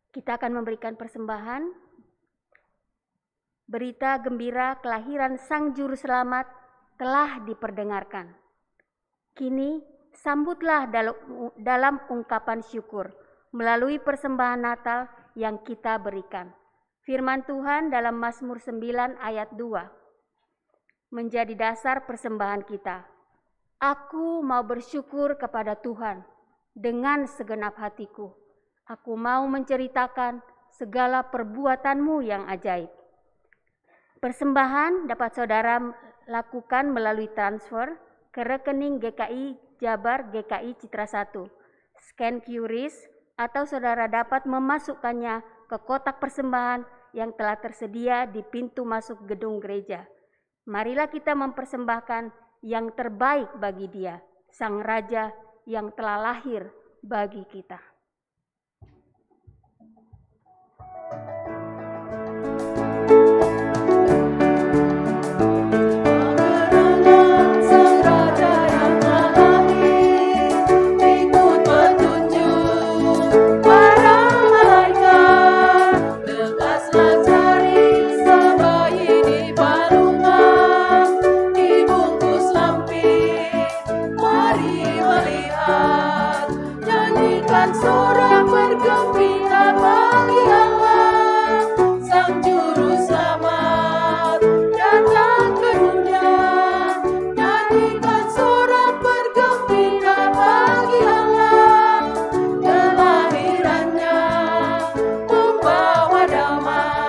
Kita akan memberikan persembahan. Berita gembira kelahiran Sang Juru Selamat telah diperdengarkan. Kini sambutlah dalam ungkapan syukur melalui persembahan Natal yang kita berikan. Firman Tuhan dalam Mazmur 9 ayat 2 menjadi dasar persembahan kita. Aku mau bersyukur kepada Tuhan dengan segenap hatiku. Aku mau menceritakan segala perbuatan-Mu yang ajaib. Persembahan dapat saudara lakukan melalui transfer ke rekening GKI Jabar GKI Citra 1, scan QRIS, atau saudara dapat memasukkannya ke kotak persembahan yang telah tersedia di pintu masuk gedung gereja. Marilah kita mempersembahkan yang terbaik bagi Dia, Sang Raja yang telah lahir bagi kita. Kelahirannya membawa damai.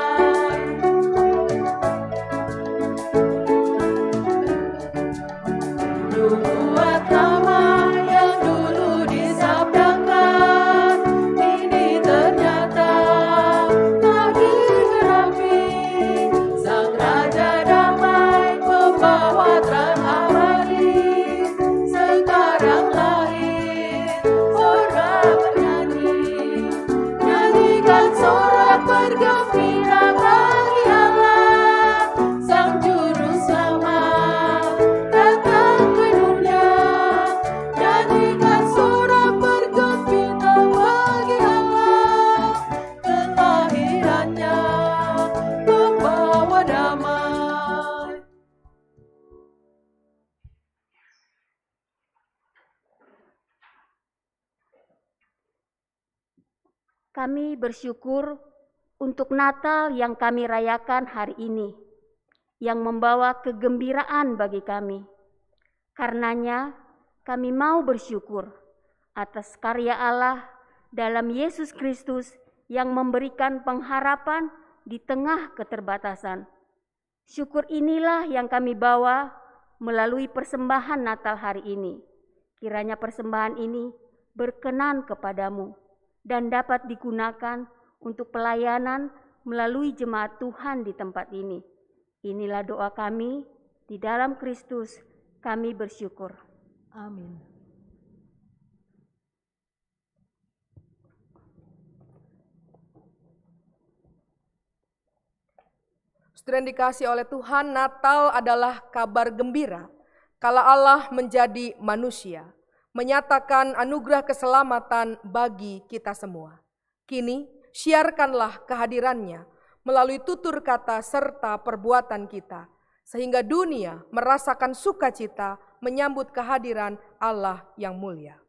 bergembira bagi Allah, Sang Juru Selamat datang ke dunia. Nyanyikan sorak bergembira bagi Allah, kelahirannya membawa damai. Kami bersyukur untuk Natal yang kami rayakan hari ini, yang membawa kegembiraan bagi kami. Karenanya, kami mau bersyukur atas karya Allah dalam Yesus Kristus yang memberikan pengharapan di tengah keterbatasan. Syukur inilah yang kami bawa melalui persembahan Natal hari ini. Kiranya persembahan ini berkenan kepadamu dan dapat digunakan untuk pelayanan melalui jemaat Tuhan di tempat ini. Inilah doa kami, di dalam Kristus kami bersyukur. Amin. Saudara yang dikasihi oleh Tuhan, Natal adalah kabar gembira kala Allah menjadi manusia, menyatakan anugerah keselamatan bagi kita semua. Kini, siarkanlah kehadirannya melalui tutur kata serta perbuatan kita, sehingga dunia merasakan sukacita menyambut kehadiran Allah yang mulia.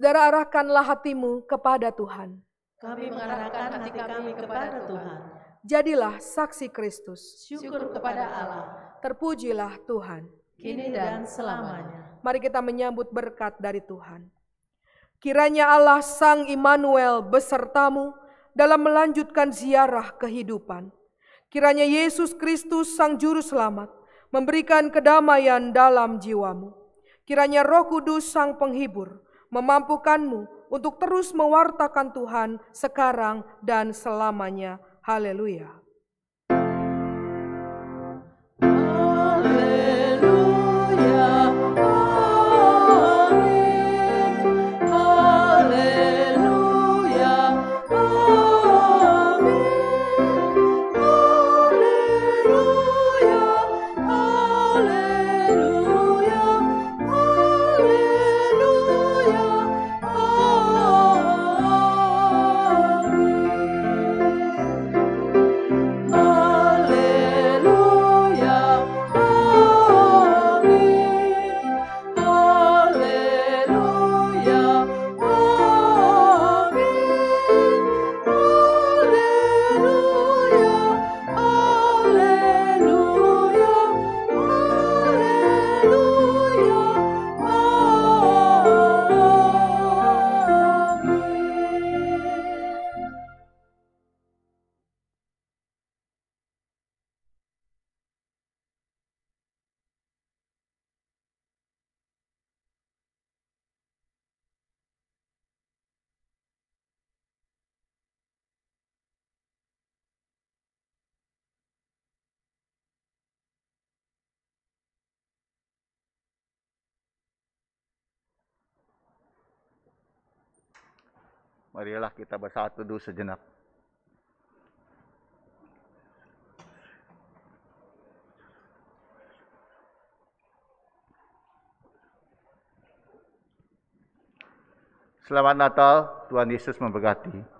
Saudara, arahkanlah hatimu kepada Tuhan. Kami mengarahkan hati kami kepada Tuhan. Jadilah saksi Kristus. Syukur kepada Allah. Terpujilah Tuhan. Kini dan selamanya. Mari kita menyambut berkat dari Tuhan. Kiranya Allah Sang Immanuel besertamu dalam melanjutkan ziarah kehidupan. Kiranya Yesus Kristus Sang Juru Selamat memberikan kedamaian dalam jiwamu. Kiranya Roh Kudus Sang Penghibur memampukanmu untuk terus mewartakan Tuhan sekarang dan selamanya. Haleluya. Marilah kita bersatu dulu sejenak. Selamat Natal, Tuhan Yesus memberkati.